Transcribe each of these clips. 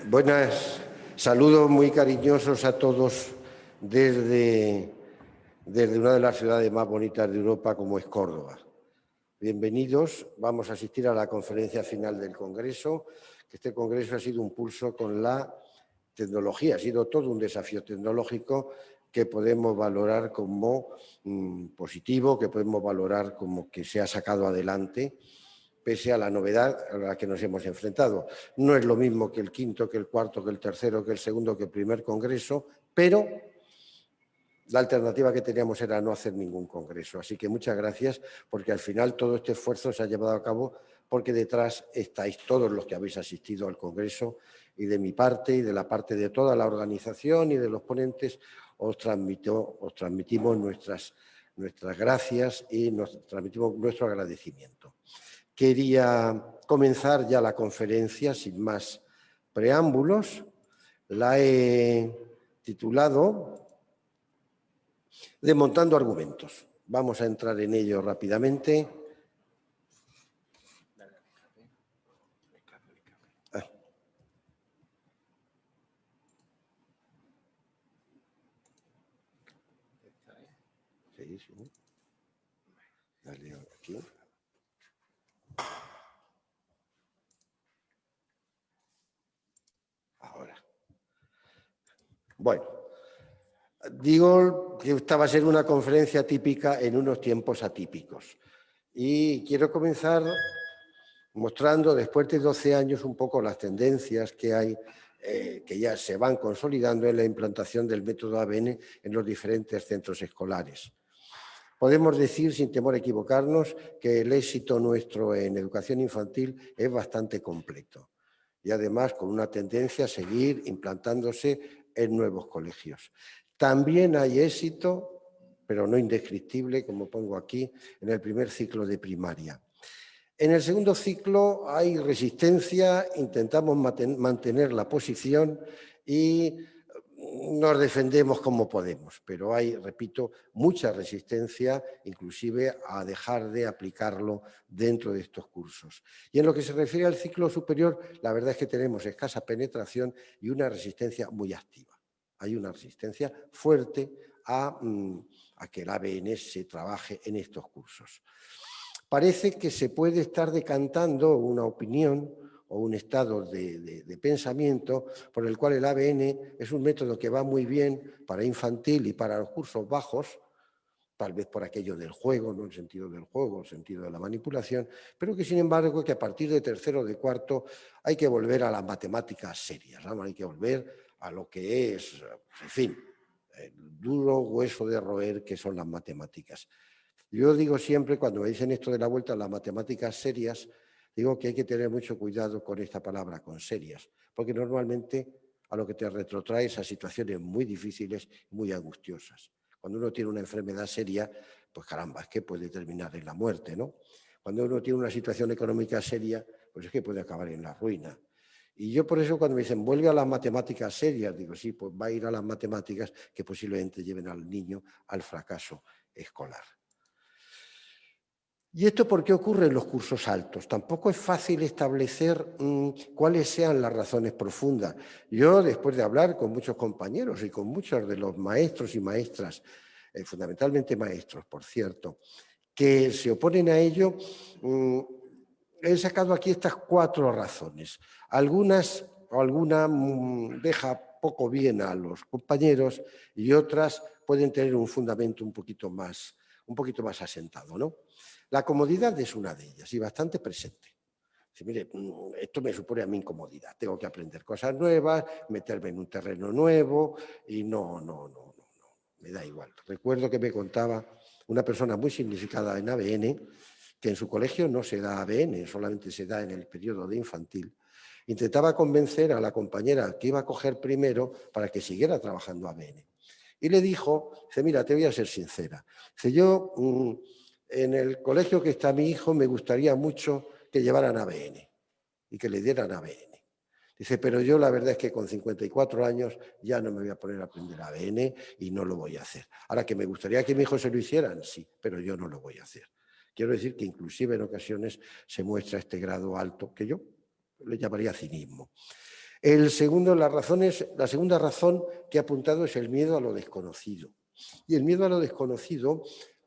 Buenas, saludos muy cariñosos a todos desde una de las ciudades más bonitas de Europa como es Córdoba. Bienvenidos, vamos a asistir a la conferencia final del Congreso. Este Congreso ha sido un pulso con la tecnología, ha sido todo un desafío tecnológico que podemos valorar como positivo, que podemos valorar como que se ha sacado adelante, pese a la novedad a la que nos hemos enfrentado. No es lo mismo que el quinto, que el cuarto, que el tercero, que el segundo, que el primer congreso, pero la alternativa que teníamos era no hacer ningún congreso. Así que muchas gracias, porque al final todo este esfuerzo se ha llevado a cabo porque detrás estáis todos los que habéis asistido al congreso, y de mi parte y de la parte de toda la organización y de los ponentes os transmitimos nuestras gracias y nos transmitimos nuestro agradecimiento. Quería comenzar ya la conferencia sin más preámbulos. La he titulado Desmontando argumentos. Vamos a entrar en ello rápidamente. Sí. Dale aquí. Ahora. Bueno, digo que esta va a ser una conferencia típica en unos tiempos atípicos. Y quiero comenzar mostrando, después de 12 años, un poco las tendencias que hay, que ya se van consolidando en la implantación del método ABN en los diferentes centros escolares. Podemos decir, sin temor a equivocarnos, que el éxito nuestro en educación infantil es bastante completo y además con una tendencia a seguir implantándose en nuevos colegios. También hay éxito, pero no indescriptible, como pongo aquí, en el primer ciclo de primaria. En el segundo ciclo hay resistencia, intentamos mantener la posición y nos defendemos como podemos, pero hay, repito, mucha resistencia, inclusive a dejar de aplicarlo dentro de estos cursos. Y en lo que se refiere al ciclo superior, la verdad es que tenemos escasa penetración y una resistencia muy activa. Hay una resistencia fuerte a que el ABN se trabaje en estos cursos. Parece que se puede estar decantando una opinión o un estado de pensamiento por el cual el ABN es un método que va muy bien para infantil y para los cursos bajos, tal vez por aquello del juego, no el sentido del juego, el sentido de la manipulación, pero que sin embargo que a partir de tercero o de cuarto hay que volver a las matemáticas serias, ¿no? Hay que volver a lo que es, en fin, el duro hueso de roer que son las matemáticas. Yo digo siempre, cuando me dicen esto de la vuelta a las matemáticas serias, digo que hay que tener mucho cuidado con esta palabra, con serias, porque normalmente a lo que te retrotrae es a situaciones muy difíciles, muy angustiosas. Cuando uno tiene una enfermedad seria, pues caramba, es que puede terminar en la muerte, ¿no? Cuando uno tiene una situación económica seria, pues es que puede acabar en la ruina. Y yo por eso cuando me dicen, vuelve a las matemáticas serias, digo, sí, pues va a ir a las matemáticas que posiblemente lleven al niño al fracaso escolar. ¿Y esto por qué ocurre en los cursos altos? Tampoco es fácil establecer cuáles sean las razones profundas. Yo, después de hablar con muchos compañeros y con muchos de los maestros y maestras, fundamentalmente maestros, por cierto, que se oponen a ello, he sacado aquí estas 4 razones. Alguna deja poco bien a los compañeros y otras pueden tener un fundamento un poquito más asentado, ¿no? La comodidad es una de ellas y bastante presente. Dice, mire, esto me supone a mí incomodidad. Tengo que aprender cosas nuevas, meterme en un terreno nuevo y no, me da igual. Recuerdo que me contaba una persona muy significada en ABN que en su colegio no se da ABN, solamente se da en el periodo de infantil. Intentaba convencer a la compañera que iba a coger primero para que siguiera trabajando ABN. Y le dijo, dice, mira, te voy a ser sincera. Dice, yo en el colegio que está mi hijo me gustaría mucho que llevaran ABN y que le dieran ABN. Dice, pero yo la verdad es que con 54 años ya no me voy a poner a aprender ABN y no lo voy a hacer. Ahora, que me gustaría que mi hijo se lo hicieran, sí, pero yo no lo voy a hacer. Quiero decir que inclusive en ocasiones se muestra este grado alto que yo le llamaría cinismo. La segunda razón que he apuntado es el miedo a lo desconocido. Y el miedo a lo desconocido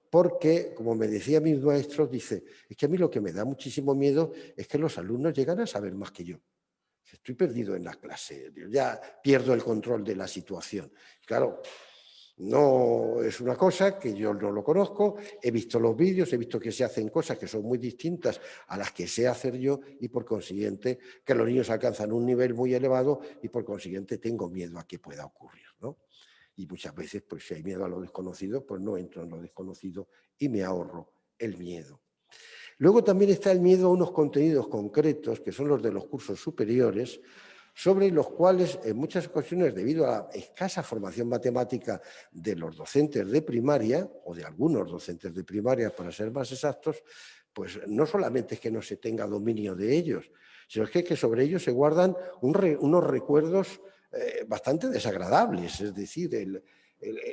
porque, como me decían mis maestros, dice, es que a mí lo que me da muchísimo miedo es que los alumnos llegan a saber más que yo. Estoy perdido en la clase, yo ya pierdo el control de la situación. Claro, no es una cosa que yo no lo conozco, he visto los vídeos, he visto que se hacen cosas que son muy distintas a las que sé hacer yo y por consiguiente que los niños alcanzan un nivel muy elevado y por consiguiente tengo miedo a que pueda ocurrir, ¿no? Y muchas veces, pues si hay miedo a lo desconocido, pues no entro en lo desconocido y me ahorro el miedo. Luego también está el miedo a unos contenidos concretos, que son los de los cursos superiores, sobre los cuales en muchas ocasiones, debido a la escasa formación matemática de los docentes de primaria, o de algunos docentes de primaria para ser más exactos, pues no solamente es que no se tenga dominio de ellos, sino que sobre ellos se guardan unos recuerdos bastante desagradables, es decir,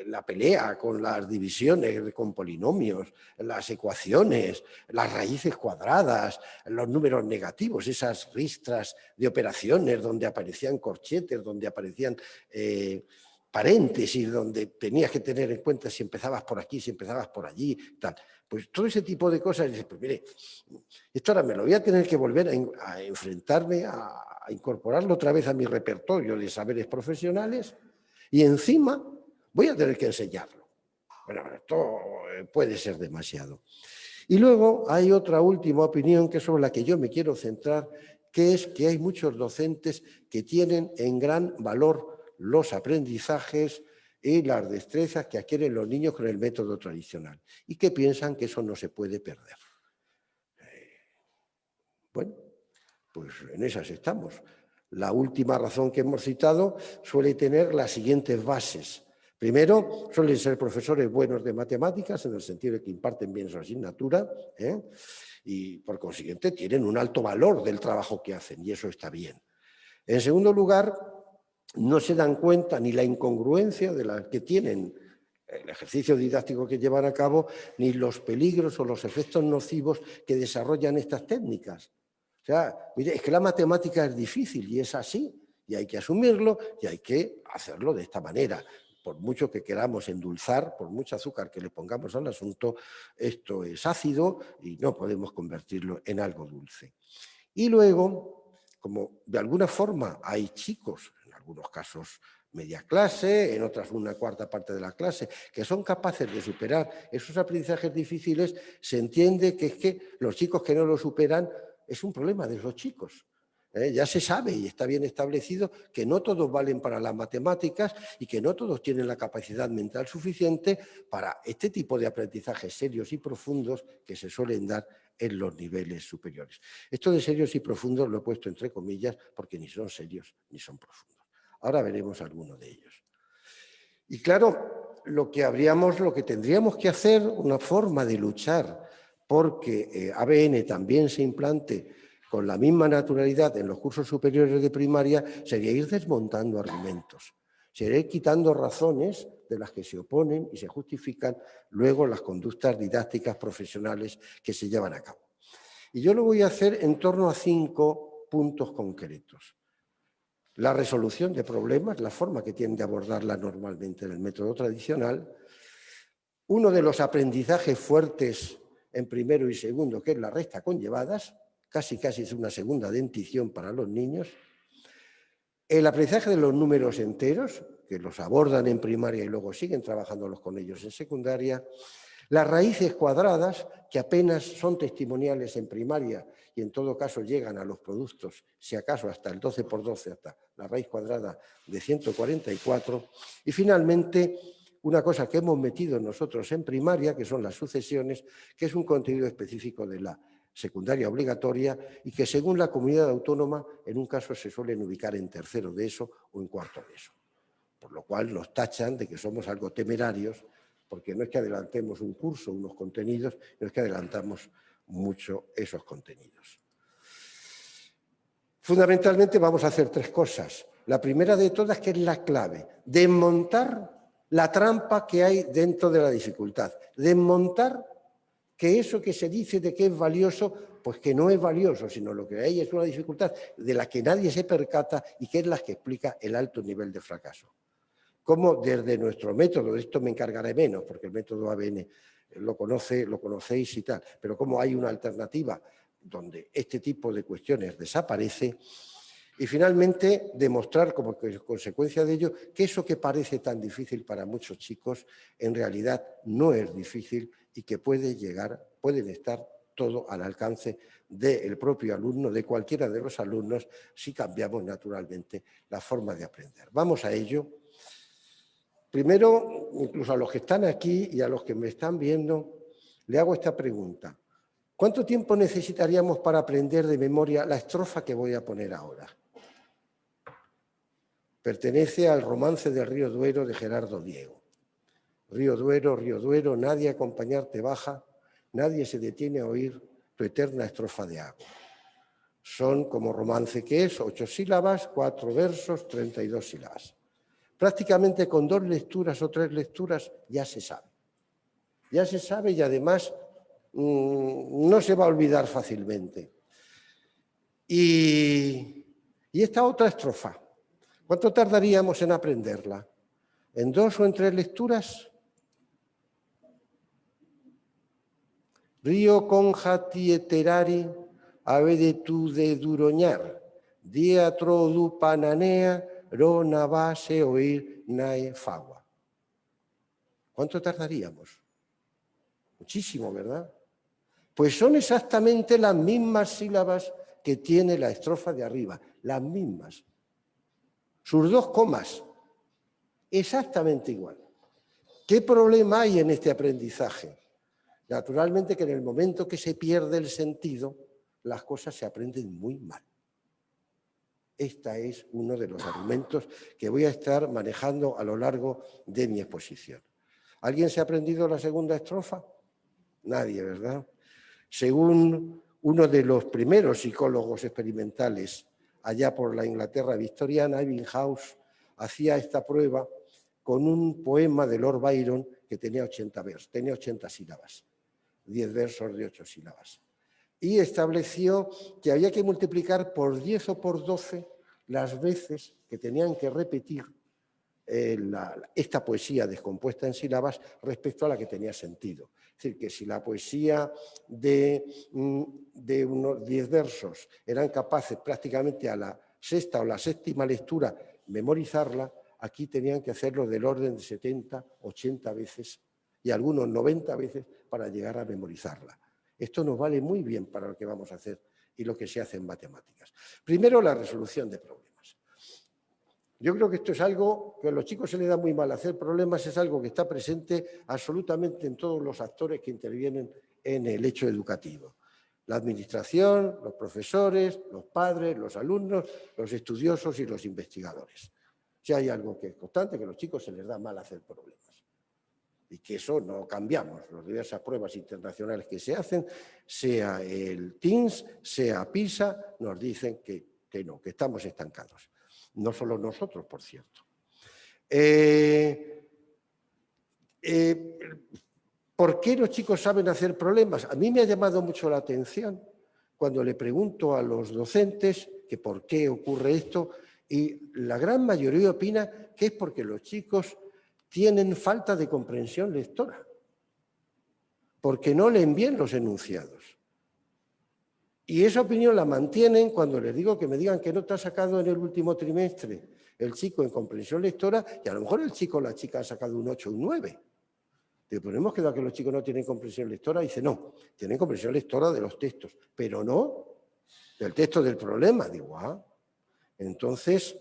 la pelea con las divisiones, con polinomios, las ecuaciones, las raíces cuadradas, los números negativos, esas ristras de operaciones donde aparecían corchetes, donde aparecían paréntesis, donde tenías que tener en cuenta si empezabas por aquí, si empezabas por allí, tal. Pues todo ese tipo de cosas, dices, pues mire, esto ahora me lo voy a tener que volver a enfrentarme, a incorporarlo otra vez a mi repertorio de saberes profesionales y encima voy a tener que enseñarlo. Bueno, esto puede ser demasiado. Y luego hay otra última opinión que es sobre la que yo me quiero centrar, que es que hay muchos docentes que tienen en gran valor los aprendizajes y las destrezas que adquieren los niños con el método tradicional y que piensan que eso no se puede perder. Bueno, pues en esas estamos. La última razón que hemos citado suele tener las siguientes bases. Primero, suelen ser profesores buenos de matemáticas, en el sentido de que imparten bien su asignatura, y por consiguiente tienen un alto valor del trabajo que hacen, y eso está bien. En segundo lugar, no se dan cuenta ni la incongruencia de la que tienen el ejercicio didáctico que llevan a cabo, ni los peligros o los efectos nocivos que desarrollan estas técnicas. O sea, mire, es que la matemática es difícil y es así, y hay que asumirlo y hay que hacerlo de esta manera. Por mucho que queramos endulzar, por mucho azúcar que le pongamos al asunto, esto es ácido y no podemos convertirlo en algo dulce. Y luego, como de alguna forma hay chicos, en algunos casos media clase, en otras una cuarta parte de la clase, que son capaces de superar esos aprendizajes difíciles, se entiende que es que los chicos que no lo superan es un problema de los chicos. Ya se sabe y está bien establecido que no todos valen para las matemáticas y que no todos tienen la capacidad mental suficiente para este tipo de aprendizajes serios y profundos que se suelen dar en los niveles superiores. Esto de serios y profundos lo he puesto entre comillas porque ni son serios ni son profundos. Ahora veremos alguno de ellos. Y claro, lo que tendríamos que hacer, una forma de luchar porque ABN también se implante con la misma naturalidad en los cursos superiores de primaria, sería ir desmontando argumentos, sería ir quitando razones de las que se oponen y se justifican luego las conductas didácticas profesionales que se llevan a cabo. Y yo lo voy a hacer en torno a 5 puntos concretos. La resolución de problemas, la forma que tienen de abordarla normalmente en el método tradicional. Uno de los aprendizajes fuertes en primero y segundo, que es la resta conllevadas, casi es una segunda dentición para los niños. El aprendizaje de los números enteros, que los abordan en primaria y luego siguen trabajándolos con ellos en secundaria. Las raíces cuadradas, que apenas son testimoniales en primaria y en todo caso llegan a los productos, si acaso hasta el 12 por 12, hasta la raíz cuadrada de 144. Y finalmente, una cosa que hemos metido nosotros en primaria, que son las sucesiones, que es un contenido específico de la secundaria obligatoria y que según la comunidad autónoma en un caso se suelen ubicar en tercero de eso o en cuarto de eso. Por lo cual nos tachan de que somos algo temerarios porque no es que adelantemos un curso, unos contenidos, no es que adelantamos mucho esos contenidos. Fundamentalmente vamos a hacer 3 cosas. La primera de todas, que es la clave, desmontar la trampa que hay dentro de la dificultad, desmontar que eso que se dice de que es valioso Pues que no es valioso, sino lo que hay es una dificultad de la que nadie se percata y que es la que explica el alto nivel de fracaso. Como desde nuestro método, de esto me encargaré menos, porque el método ABN lo conocéis y tal, pero como hay una alternativa donde este tipo de cuestiones desaparece, y finalmente demostrar como consecuencia de ello que eso que parece tan difícil para muchos chicos en realidad no es difícil y que pueden estar todo al alcance del propio alumno, de cualquiera de los alumnos, si cambiamos naturalmente la forma de aprender. Vamos a ello. Primero, incluso a los que están aquí y a los que me están viendo, le hago esta pregunta. ¿Cuánto tiempo necesitaríamos para aprender de memoria la estrofa que voy a poner ahora? Pertenece al romance del Río Duero de Gerardo Diego. Río Duero, nadie a acompañarte baja, nadie se detiene a oír tu eterna estrofa de agua. Son como romance que es, 8 sílabas, 4 versos, 32 sílabas. Prácticamente con 2 lecturas o 3 lecturas ya se sabe. Ya se sabe y además no se va a olvidar fácilmente. Y esta otra estrofa, ¿cuánto tardaríamos en aprenderla? ¿En 2 o en 3 lecturas? Río conja tieterari, ave de tu de duroñar, diatro du pananea, rona base oír nae fagua. ¿Cuánto tardaríamos? Muchísimo, ¿verdad? Pues son exactamente las mismas sílabas que tiene la estrofa de arriba, las mismas. Sus 2 comas, exactamente igual. ¿Qué problema hay en este aprendizaje? Naturalmente que en el momento que se pierde el sentido, las cosas se aprenden muy mal. Este es uno de los argumentos que voy a estar manejando a lo largo de mi exposición. ¿Alguien se ha aprendido la segunda estrofa? Nadie, ¿verdad? Según uno de los primeros psicólogos experimentales allá por la Inglaterra victoriana, Ebbinghaus hacía esta prueba con un poema de Lord Byron que tenía 80 versos, tenía 80 sílabas, 10 versos de 8 sílabas. Y estableció que había que multiplicar por 10 o por 12 las veces que tenían que repetir esta poesía descompuesta en sílabas respecto a la que tenía sentido. Es decir, que si la poesía de unos 10 versos eran capaces prácticamente a la 6ª o la 7ª lectura memorizarla, aquí tenían que hacerlo del orden de 70, 80 veces y algunos 90 veces para llegar a memorizarla. Esto nos vale muy bien para lo que vamos a hacer y lo que se hace en matemáticas. Primero, la resolución de problemas. Yo creo que esto es algo que a los chicos se les da muy mal. Hacer problemas es algo que está presente absolutamente en todos los actores que intervienen en el hecho educativo. La administración, los profesores, los padres, los alumnos, los estudiosos y los investigadores. Si hay algo que es constante, que a los chicos se les da mal hacer problemas. Y que eso no cambiamos. Las diversas pruebas internacionales que se hacen, sea el TIMSS, sea PISA, nos dicen que no, que estamos estancados. No solo nosotros, por cierto. ¿Por qué los chicos saben hacer problemas? A mí me ha llamado mucho la atención cuando le pregunto a los docentes que por qué ocurre esto, y la gran mayoría opina que es porque los chicos tienen falta de comprensión lectora, porque no leen bien los enunciados. Y esa opinión la mantienen cuando les digo que me digan qué nota ha sacado en el último trimestre el chico en comprensión lectora, y a lo mejor el chico o la chica ha sacado un 8 o un 9. Digo, pero hemos quedado que los chicos no tienen comprensión lectora. Dice, no, tienen comprensión lectora de los textos, pero no del texto del problema. Digo, entonces,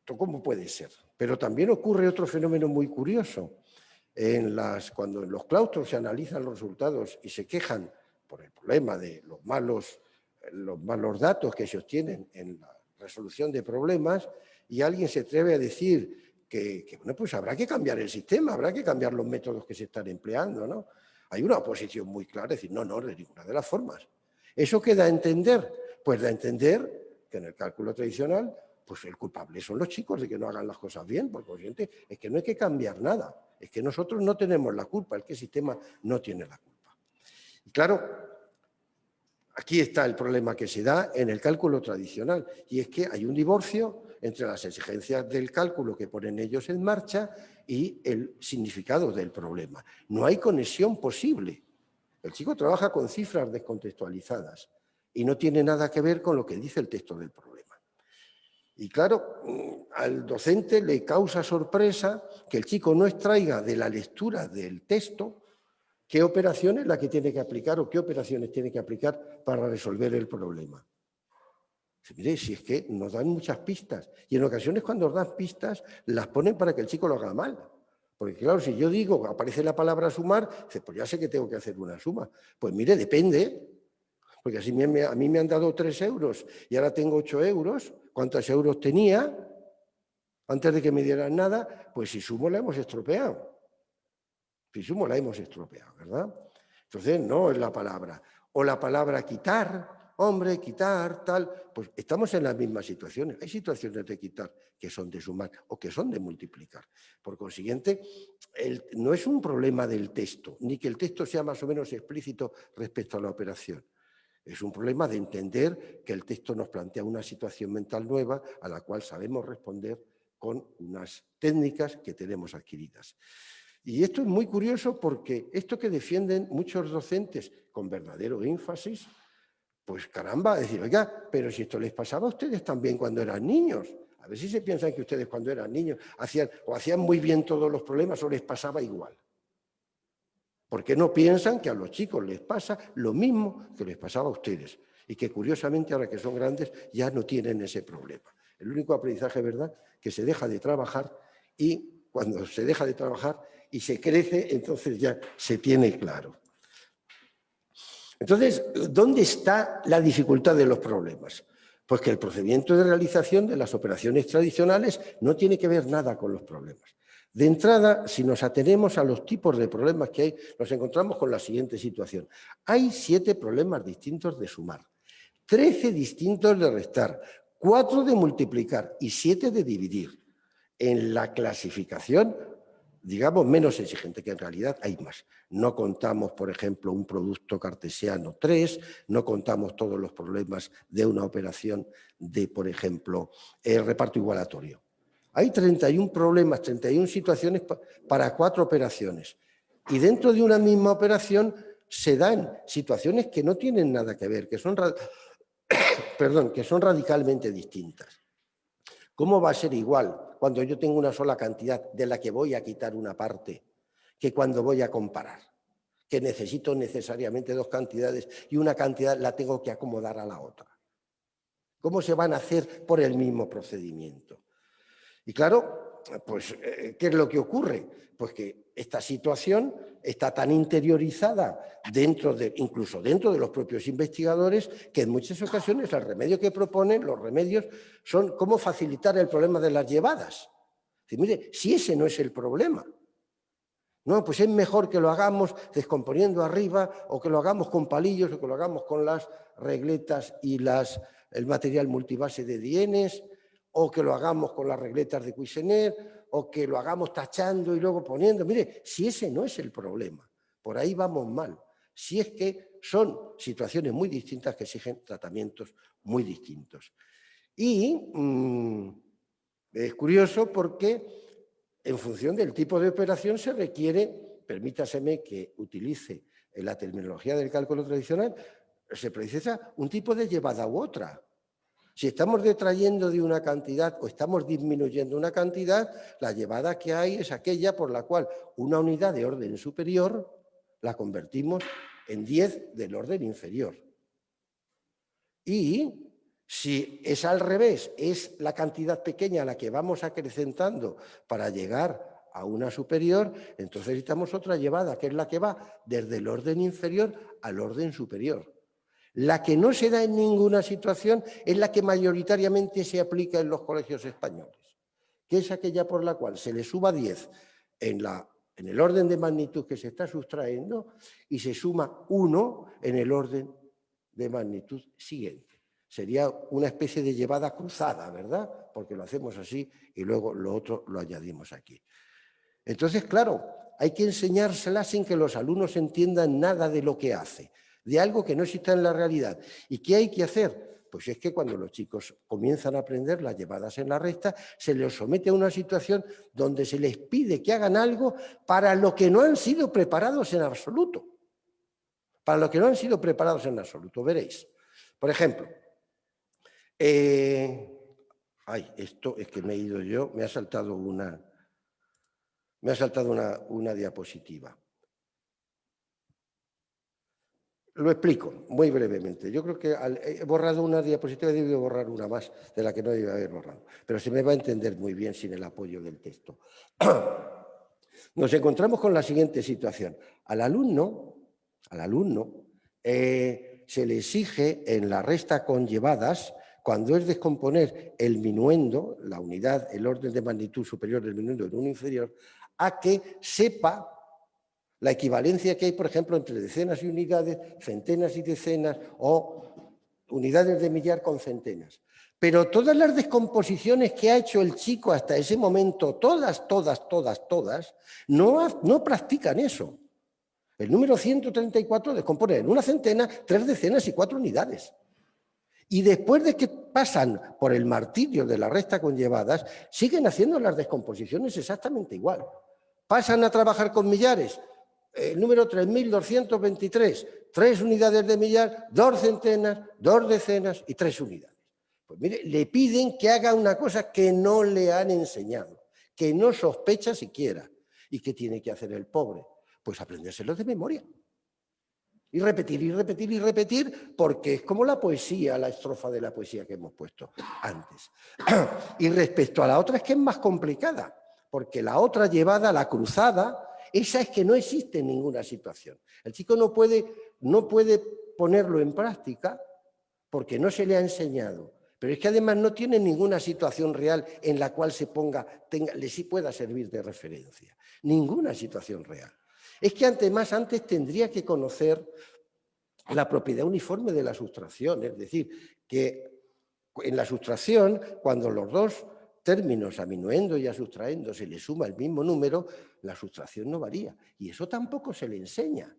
¿cómo puede ser? Pero también ocurre otro fenómeno muy curioso. Cuando en los claustros se analizan los resultados y se quejan por el problema de los malos datos que se obtienen en la resolución de problemas, y alguien se atreve a decir que bueno, pues habrá que cambiar el sistema, habrá que cambiar los métodos que se están empleando, ¿no? Hay una oposición muy clara, es decir, no, de ninguna de las formas. ¿Eso qué da a entender? Pues da a entender que en el cálculo tradicional, pues el culpable son los chicos de que no hagan las cosas bien, por consiguiente, es que no hay que cambiar nada, es que nosotros no tenemos la culpa, es que el sistema no tiene la culpa. Y claro, aquí está el problema que se da en el cálculo tradicional, y es que hay un divorcio entre las exigencias del cálculo que ponen ellos en marcha y el significado del problema. No hay conexión posible. El chico trabaja con cifras descontextualizadas y no tiene nada que ver con lo que dice el texto del problema. Y claro, al docente le causa sorpresa que el chico no extraiga de la lectura del texto qué operación es la que tiene que aplicar o qué operaciones tiene que aplicar para resolver el problema. Mire, si es que nos dan muchas pistas y en ocasiones cuando nos dan pistas las ponen para que el chico lo haga mal. Porque claro, si yo digo, aparece la palabra sumar, dice, pues ya sé que tengo que hacer una suma. Pues mire, depende, porque así a mí me han dado 3 euros y ahora tengo 8 euros. ¿Cuántos euros tenía antes de que me dieran nada? Pues si sumo la hemos estropeado. Si sumo la hemos estropeado, ¿verdad? Entonces no es la palabra. O la palabra quitar, hombre, quitar, tal. Pues estamos en las mismas situaciones. Hay situaciones de quitar que son de sumar o que son de multiplicar. Por consiguiente, no es un problema del texto, ni que el texto sea más o menos explícito respecto a la operación. Es un problema de entender que el texto nos plantea una situación mental nueva a la cual sabemos responder con unas técnicas que tenemos adquiridas. Y esto es muy curioso porque esto que defienden muchos docentes con verdadero énfasis, pues caramba, decir, oiga, pero si esto les pasaba a ustedes también cuando eran niños. A ver si se piensan que ustedes cuando eran niños hacían muy bien todos los problemas o les pasaba igual. ¿Por qué no piensan que a los chicos les pasa lo mismo que les pasaba a ustedes? Y que curiosamente ahora que son grandes ya no tienen ese problema. El único aprendizaje, ¿verdad?, que se deja de trabajar y cuando se deja de trabajar y se crece, entonces ya se tiene claro. Entonces, ¿dónde está la dificultad de los problemas? Pues que el procedimiento de realización de las operaciones tradicionales no tiene que ver nada con los problemas. De entrada, si nos atenemos a los tipos de problemas que hay, nos encontramos con la siguiente situación. Hay 7 problemas distintos de sumar, 13 distintos de restar, 4 de multiplicar y 7 de dividir. En la clasificación, digamos, menos exigente, que en realidad hay más. No contamos, por ejemplo, un producto cartesiano 3, no contamos todos los problemas de una operación de, por ejemplo, el reparto igualatorio. Hay 31 problemas, 31 situaciones para 4 operaciones. Y dentro de una misma operación se dan situaciones que no tienen nada que ver, que son radicalmente distintas. ¿Cómo va a ser igual cuando yo tengo una sola cantidad de la que voy a quitar una parte que cuando voy a comparar? Que necesito necesariamente 2 cantidades y una cantidad la tengo que acomodar a la otra. ¿Cómo se van a hacer por el mismo procedimiento? Y claro, pues, ¿qué es lo que ocurre? Pues que esta situación está tan interiorizada incluso dentro de los propios investigadores, que en muchas ocasiones el remedio que proponen, los remedios, son cómo facilitar el problema de las llevadas. Es decir, mire, si ese no es el problema, no, pues es mejor que lo hagamos descomponiendo arriba o que lo hagamos con palillos o que lo hagamos con las regletas y el material multibase de Dienes, o que lo hagamos con las regletas de Cuisenet, o que lo hagamos tachando y luego poniendo. Mire, si ese no es el problema, por ahí vamos mal. Si es que son situaciones muy distintas que exigen tratamientos muy distintos. Y es curioso porque en función del tipo de operación se requiere, permítaseme que utilice la terminología del cálculo tradicional, se precisa un tipo de llevada u otra. Si estamos detrayendo de una cantidad o estamos disminuyendo una cantidad, la llevada que hay es aquella por la cual una unidad de orden superior la convertimos en 10 del orden inferior. Y si es al revés, es la cantidad pequeña la que vamos acrecentando para llegar a una superior, entonces necesitamos otra llevada, que es la que va desde el orden inferior al orden superior. La que no se da en ninguna situación es la que mayoritariamente se aplica en los colegios españoles, que es aquella por la cual se le suba 10 en el orden de magnitud que se está sustrayendo y se suma 1 en el orden de magnitud siguiente. Sería una especie de llevada cruzada, ¿verdad? Porque lo hacemos así y luego lo otro lo añadimos aquí. Entonces, claro, hay que enseñársela sin que los alumnos entiendan nada de lo que hace. de algo que no existe en la realidad. ¿Y qué hay que hacer? Pues es que cuando los chicos comienzan a aprender las llevadas en la resta, se les somete a una situación donde se les pide que hagan algo para lo que no han sido preparados en absoluto. Para lo que no han sido preparados en absoluto, veréis. Por ejemplo, esto es que me he ido yo, me ha saltado una diapositiva. Lo explico muy brevemente. Yo creo que he borrado una diapositiva y he debido borrar una más de la que no debía haber borrado. Pero se me va a entender muy bien sin el apoyo del texto. Nos encontramos con la siguiente situación. Al alumno se le exige en la resta con llevadas, cuando es descomponer el minuendo, la unidad, el orden de magnitud superior del minuendo en uno inferior, a que sepa la equivalencia que hay, por ejemplo, entre decenas y unidades, centenas y decenas, o unidades de millar con centenas. Pero todas las descomposiciones que ha hecho el chico hasta ese momento, todas, no practican eso. El número 134 descompone en una centena, 3 decenas y 4 unidades. Y después de que pasan por el martirio de la resta con llevadas, siguen haciendo las descomposiciones exactamente igual. Pasan a trabajar con millares. El número 3223, 3 unidades de millar, 2 centenas, 2 decenas y 3 unidades. Pues mire, le piden que haga una cosa que no le han enseñado, que no sospecha siquiera. ¿Y qué tiene que hacer el pobre? Pues aprendérselo de memoria. Y repetir, porque es como la poesía, la estrofa de la poesía que hemos puesto antes. Y respecto a la otra es que es más complicada, porque la otra llevada, la cruzada, esa es que no existe en ninguna situación. El chico no puede ponerlo en práctica porque no se le ha enseñado. Pero es que además no tiene ninguna situación real en la cual le pueda servir de referencia. Ninguna situación real. Es que antes tendría que conocer la propiedad uniforme de la sustracción. Es decir, que en la sustracción, cuando los dos términos, aminuendo y sustrayendo, se le suma el mismo número, la sustracción no varía. Y eso tampoco se le enseña.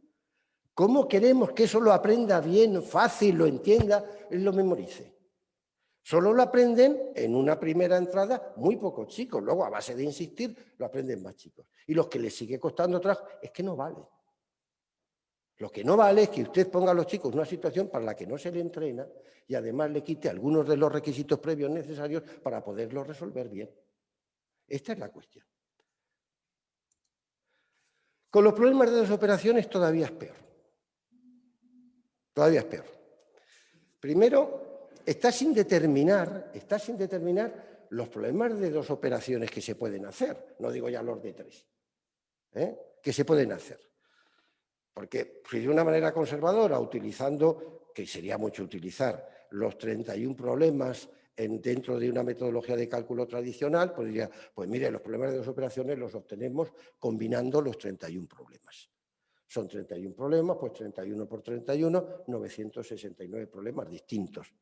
¿Cómo queremos que eso lo aprenda bien, fácil, lo entienda y lo memorice? Solo lo aprenden en una primera entrada muy pocos chicos. Luego, a base de insistir, lo aprenden más chicos. Y los que les sigue costando trabajo es que no vale. Lo que no vale es que usted ponga a los chicos en una situación para la que no se le entrena y además le quite algunos de los requisitos previos necesarios para poderlo resolver bien. Esta es la cuestión. Con los problemas de las operaciones todavía es peor. Todavía es peor. Primero, está sin determinar los problemas de 2 operaciones que se pueden hacer. No digo ya los de 3. Que se pueden hacer. Porque si de una manera conservadora, utilizando, que sería mucho utilizar, los 31 problemas dentro de una metodología de cálculo tradicional, pues diría, pues mire, los problemas de 2 operaciones los obtenemos combinando los 31 problemas. Son 31 problemas, pues 31 por 31, 969 problemas distintos.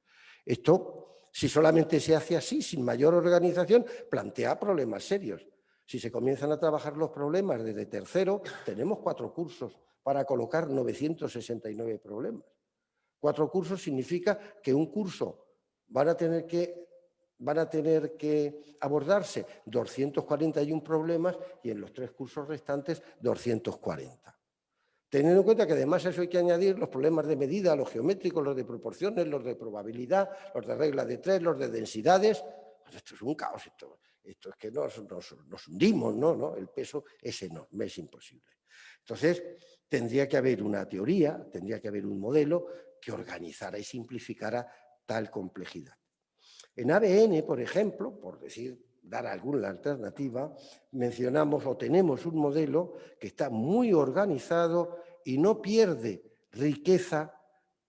Esto, si solamente se hace así, sin mayor organización, plantea problemas serios. Si se comienzan a trabajar los problemas desde tercero, tenemos 4 cursos para colocar 969 problemas. 4 cursos significa que un curso van a tener que abordarse 241 problemas y en los 3 cursos restantes 240. Teniendo en cuenta que además a eso hay que añadir los problemas de medida, los geométricos, los de proporciones, los de probabilidad, los de regla de 3, los de densidades. Pues esto es un caos, esto es que nos hundimos, ¿no? El peso es enorme, es imposible. Entonces, tendría que haber una teoría, tendría que haber un modelo que organizara y simplificara tal complejidad. En ABN, por ejemplo, por dar alguna alternativa, mencionamos o tenemos un modelo que está muy organizado y no pierde riqueza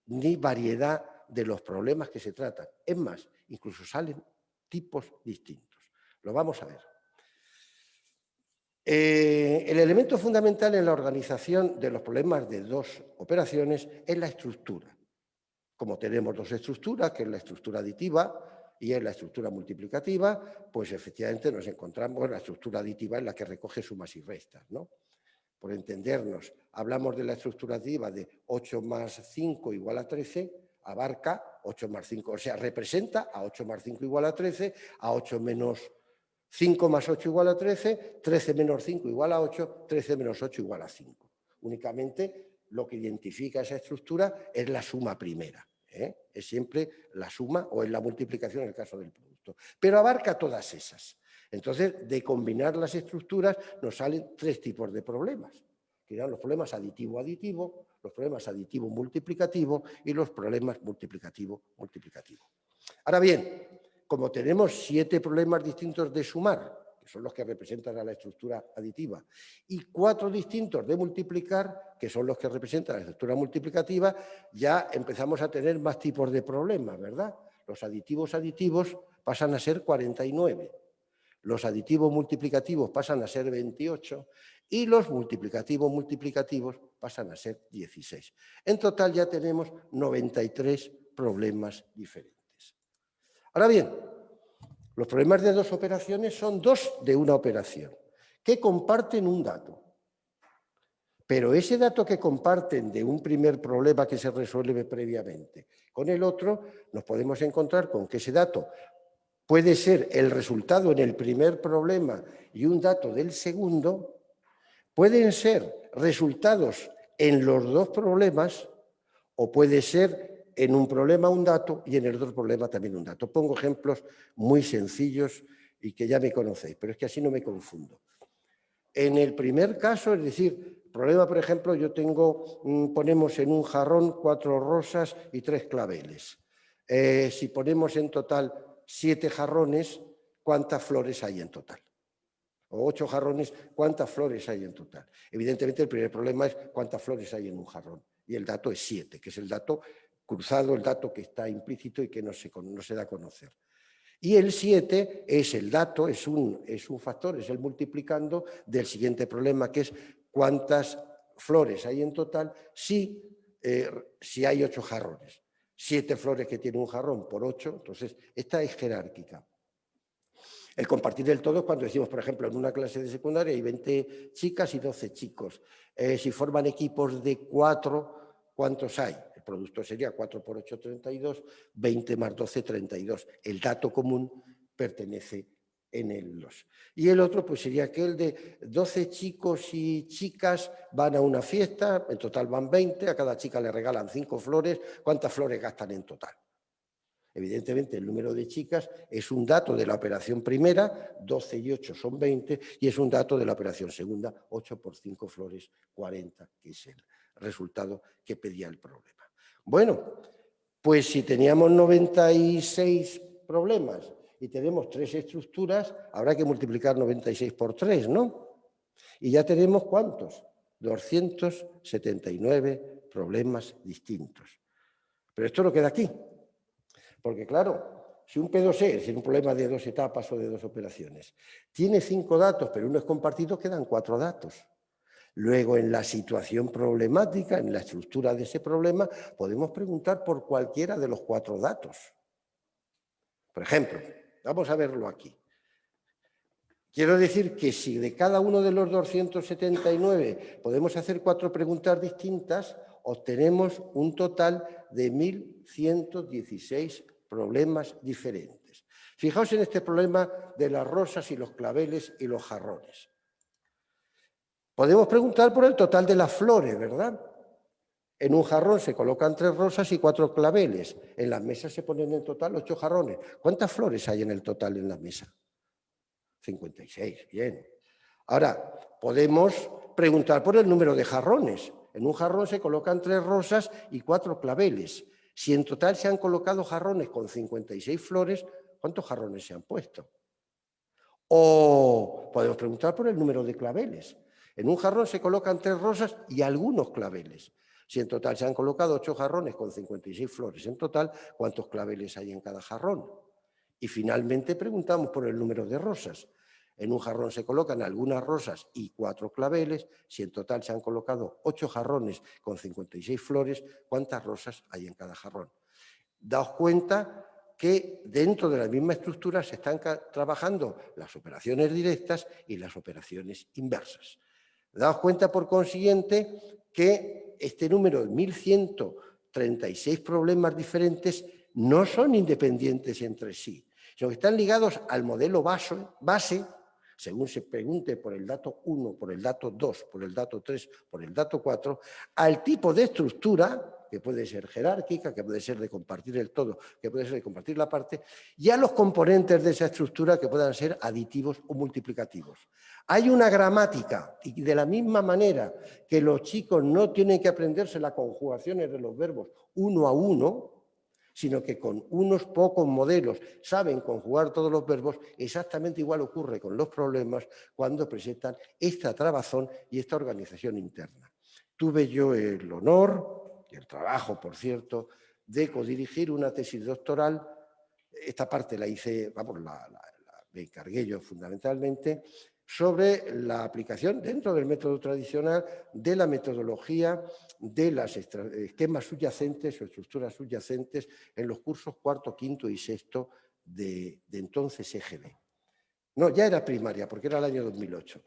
ni variedad de los problemas que se tratan. Es más, incluso salen tipos distintos. Lo vamos a ver. El elemento fundamental en la organización de los problemas de 2 operaciones es la estructura. Como tenemos 2 estructuras, que es la estructura aditiva y es la estructura multiplicativa, pues efectivamente nos encontramos en la estructura aditiva en la que recoge sumas y restas, ¿no? por entendernos, hablamos de la estructura aditiva de 8 más 5 igual a 13, abarca 8 más 5, o sea, representa a 8 más 5 igual a 13, a 8 menos 5 más 8 igual a 13, 13 menos 5 igual a 8, 13 menos 8 igual a 5. Únicamente lo que identifica esa estructura es la suma primera. Es siempre la suma o es la multiplicación en el caso del producto. Pero abarca todas esas. Entonces, de combinar las estructuras nos salen 3 tipos de problemas, que eran los problemas aditivo-aditivo, los problemas aditivo-multiplicativo y los problemas multiplicativo-multiplicativo. Ahora bien, como tenemos 7 problemas distintos de sumar, que son los que representan a la estructura aditiva, y 4 distintos de multiplicar, que son los que representan a la estructura multiplicativa, ya empezamos a tener más tipos de problemas, ¿verdad? Los aditivos pasan a ser 49, los aditivos multiplicativos pasan a ser 28 y los multiplicativos pasan a ser 16. En total ya tenemos 93 problemas diferentes. Ahora bien, los problemas de 2 operaciones son 2 de una operación, que comparten un dato. Pero ese dato que comparten de un primer problema que se resuelve previamente con el otro, nos podemos encontrar con que ese dato puede ser el resultado en el primer problema y un dato del segundo, pueden ser resultados en los 2 problemas o puede ser en un problema un dato y en el otro problema también un dato. Pongo ejemplos muy sencillos y que ya me conocéis, pero es que así no me confundo. En el primer caso, es decir, problema, por ejemplo, yo tengo, ponemos en un jarrón 4 rosas y 3 claveles. Si ponemos en total 7 jarrones, ¿cuántas flores hay en total? O 8 jarrones, ¿cuántas flores hay en total? Evidentemente, el primer problema es cuántas flores hay en un jarrón. Y el dato es 7, que es el dato cruzado, el dato que está implícito y que no se da a conocer. Y el 7 es el dato, es un factor, es el multiplicando del siguiente problema, que es cuántas flores hay en total si hay 8 jarrones. 7 flores que tiene un jarrón por 8, entonces esta es jerárquica. El compartir del todo es cuando decimos, por ejemplo, en una clase de secundaria hay 20 chicas y 12 chicos. Si forman equipos de 4, ¿cuántos hay? El producto sería 4 por 8, 32, 20 más 12, 32. El dato común pertenece en el 2. Y el otro pues sería aquel de 12 chicos y chicas van a una fiesta, en total van 20, a cada chica le regalan 5 flores. ¿Cuántas flores gastan en total? Evidentemente, el número de chicas es un dato de la operación primera, 12 y 8 son 20, y es un dato de la operación segunda, 8 por 5 flores, 40, que es el resultado que pedía el problema. Bueno, pues si teníamos 96 problemas y tenemos 3 estructuras, habrá que multiplicar 96 por 3, ¿no? Y ya tenemos, ¿cuántos? 279 problemas distintos. Pero esto no queda aquí. Porque claro, si un P2E, es decir, un problema de 2 etapas o de 2 operaciones, tiene 5 datos, pero uno es compartido, quedan 4 datos. Luego, en la situación problemática, en la estructura de ese problema, podemos preguntar por cualquiera de los 4 datos. Por ejemplo, vamos a verlo aquí. Quiero decir que si de cada uno de los 279 podemos hacer 4 preguntas distintas, obtenemos un total de 1.116 problemas diferentes. Fijaos en este problema de las rosas y los claveles y los jarrones. Podemos preguntar por el total de las flores, ¿verdad? En un jarrón se colocan 3 rosas y 4 claveles. En las mesas se ponen en total 8 jarrones. ¿Cuántas flores hay en el total en la mesa? 56, bien. Ahora, podemos preguntar por el número de jarrones. En un jarrón se colocan 3 rosas y 4 claveles. Si en total se han colocado jarrones con 56 flores, ¿cuántos jarrones se han puesto? O podemos preguntar por el número de claveles. En un jarrón se colocan 3 rosas y algunos claveles. Si en total se han colocado 8 jarrones con 56 flores en total, ¿cuántos claveles hay en cada jarrón? Y finalmente preguntamos por el número de rosas. En un jarrón se colocan algunas rosas y 4 claveles. Si en total se han colocado 8 jarrones con 56 flores, ¿cuántas rosas hay en cada jarrón? Daos cuenta que dentro de la misma estructura se están trabajando las operaciones directas y las operaciones inversas. Daos cuenta, por consiguiente, que este número de 1.136 problemas diferentes no son independientes entre sí, sino que están ligados al modelo base, según se pregunte por el dato 1, por el dato 2, por el dato 3, por el dato 4, al tipo de estructura, que puede ser jerárquica, que puede ser de compartir el todo, que puede ser de compartir la parte, y a los componentes de esa estructura que puedan ser aditivos o multiplicativos. Hay una gramática, y de la misma manera que los chicos no tienen que aprenderse las conjugaciones de los verbos uno a uno, sino que con unos pocos modelos saben conjugar todos los verbos, exactamente igual ocurre con los problemas cuando presentan esta trabazón y esta organización interna. Tuve yo el honor, y el trabajo, por cierto, de codirigir una tesis doctoral. Esta parte la hice, me encargué yo fundamentalmente, sobre la aplicación dentro del método tradicional de la metodología de los esquemas subyacentes o estructuras subyacentes en los cursos cuarto, quinto y sexto de entonces EGB. No, ya era primaria, porque era el año 2008.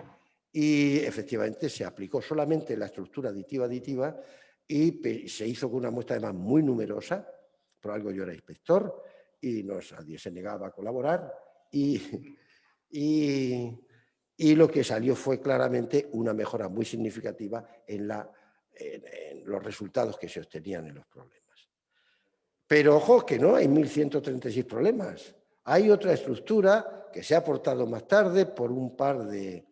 Y efectivamente se aplicó solamente la estructura aditiva-aditiva y se hizo con una muestra además muy numerosa. Por algo yo era inspector y nadie se negaba a colaborar. Y lo que salió fue claramente una mejora muy significativa en los resultados que se obtenían en los problemas. Pero ojo, que no hay 1.136 problemas. Hay otra estructura que se ha aportado más tarde por un par de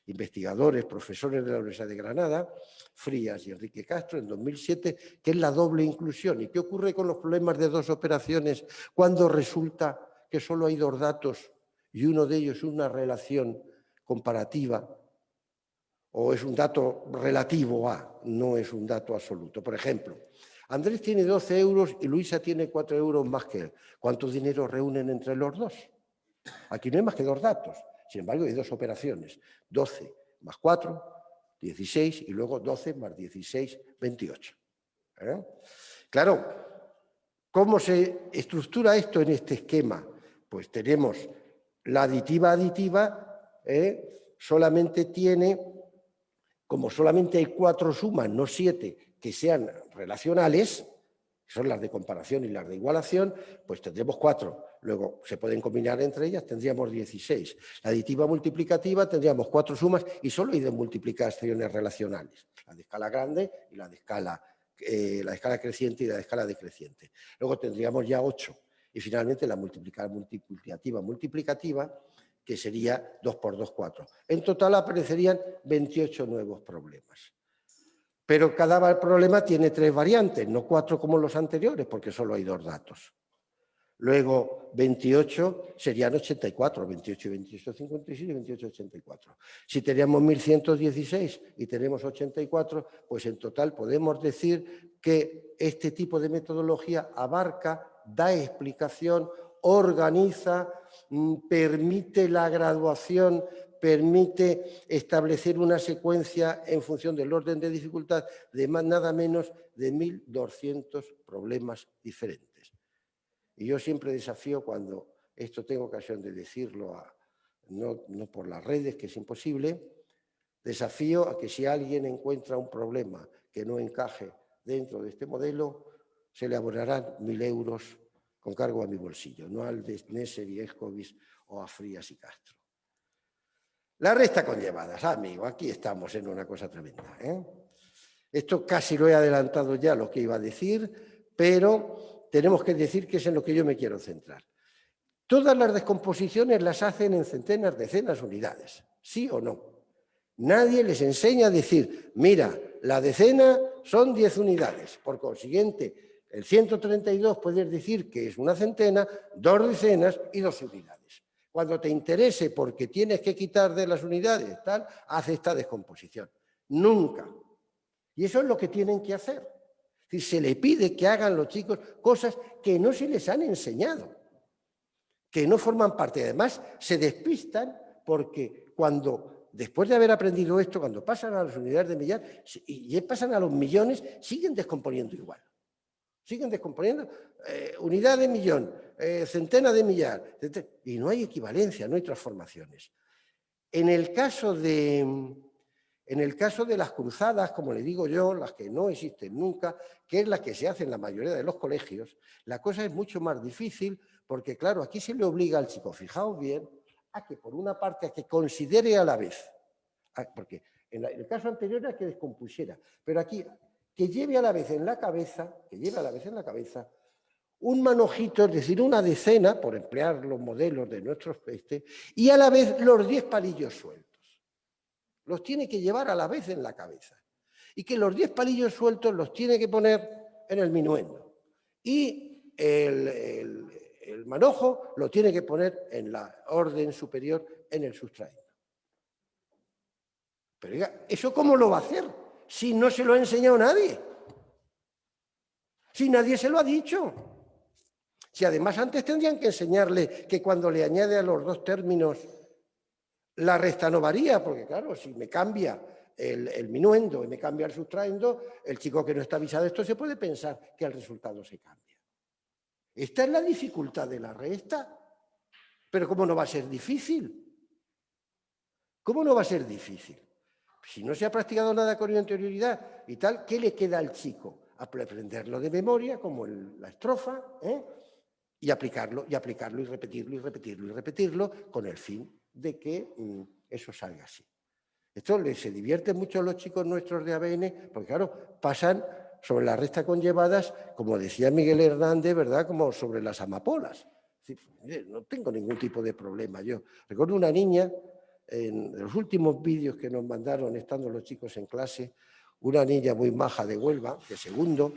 investigadores, profesores de la Universidad de Granada, Frías y Enrique Castro, en 2007, que es la doble inclusión. ¿Y qué ocurre con los problemas de dos operaciones cuando resulta que solo hay dos datos y uno de ellos es una relación comparativa o es un dato relativo a, no es un dato absoluto? Por ejemplo, Andrés tiene 12 euros y Luisa tiene 4 euros más que él. ¿Cuánto dinero reúnen entre los dos? Aquí no hay más que dos datos. Sin embargo, hay dos operaciones. 12 más 4, 16, y luego 12 más 16, 28. Claro, ¿cómo se estructura esto en este esquema? Pues tenemos la aditiva-aditiva, solamente tiene, como solamente hay 4 sumas, no 7, que sean relacionales, son las de comparación y las de igualación, pues tendremos 4. Luego se pueden combinar entre ellas, tendríamos 16. La aditiva multiplicativa tendríamos 4 sumas y solo hay de multiplicaciones relacionales, la de escala grande y la de escala creciente y la de escala decreciente. Luego tendríamos ya 8. Y finalmente la multiplicativa, que sería 2 por 2, 4. En total aparecerían 28 nuevos problemas. Pero cada problema tiene 3 variantes, no 4 como los anteriores, porque solo hay 2 datos. Luego, 28 serían 84, 28 y 28, 56 y 28, 84. Si teníamos 1.116 y tenemos 84, pues en total podemos decir que este tipo de metodología abarca, da explicación, organiza, permite la graduación, permite establecer una secuencia en función del orden de dificultad de nada menos de 1.200 problemas diferentes. Y yo siempre desafío, cuando esto tengo ocasión de decirlo, no por las redes, que es imposible, desafío a que si alguien encuentra un problema que no encaje dentro de este modelo, se le abonarán 1.000 euros con cargo a mi bolsillo, no al de Nesser y Escovis o a Frías y Castro. La resta conllevadas, amigo, aquí estamos en una cosa tremenda. Esto casi lo he adelantado ya, lo que iba a decir, pero tenemos que decir que es en lo que yo me quiero centrar. Todas las descomposiciones las hacen en centenas, decenas de unidades, ¿sí o no? Nadie les enseña a decir, mira, la decena son 10 unidades, por consiguiente, el 132 puedes decir que es una centena, 2 decenas y 12 unidades. Cuando te interese, porque tienes que quitar de las unidades, tal, hace esta descomposición. Nunca. Y eso es lo que tienen que hacer. Es decir, se le pide que hagan los chicos cosas que no se les han enseñado, que no forman parte. Además, se despistan porque después de haber aprendido esto, cuando pasan a las unidades de millar y pasan a los millones, siguen descomponiendo igual. Siguen descomponiendo unidad de millón, centena de millar, y no hay equivalencia, no hay transformaciones. En el caso de En el caso de las cruzadas, como le digo yo, las que no existen nunca, que es la que se hace en la mayoría de los colegios, la cosa es mucho más difícil porque, claro, aquí se le obliga al chico, fijaos bien, a que por una parte, a que considere a la vez, porque en el caso anterior era que descompusiera, pero aquí, que lleve a la vez en la cabeza, un manojito, es decir, una decena, por emplear los modelos de nuestros pestes, y a la vez los 10 palillos sueltos. Los tiene que llevar a la vez en la cabeza. Y que los 10 palillos sueltos los tiene que poner en el minuendo. Y el manojo lo tiene que poner en la orden superior en el sustraendo. Pero oiga, ¿eso cómo lo va a hacer? Si no se lo ha enseñado nadie. Si nadie se lo ha dicho. Si además antes tendrían que enseñarle que cuando le añade a los dos términos la resta no varía, porque claro, si me cambia el minuendo y me cambia el sustraendo, el chico que no está avisado de esto se puede pensar que el resultado se cambia. Esta es la dificultad de la resta. Pero ¿cómo no va a ser difícil? ¿Cómo no va a ser difícil? Si no se ha practicado nada con anterioridad y tal, ¿qué le queda al chico? Aprenderlo de memoria, como la estrofa, y aplicarlo, y repetirlo, con el fin de que eso salga así. Esto se divierten mucho los chicos nuestros de ABN, porque claro, pasan sobre la resta conllevadas, como decía Miguel Hernández, ¿verdad?, como sobre las amapolas. Es decir, no tengo ningún tipo de problema yo. Recuerdo una niña, en los últimos vídeos que nos mandaron estando los chicos en clase, una niña muy maja de Huelva, de segundo,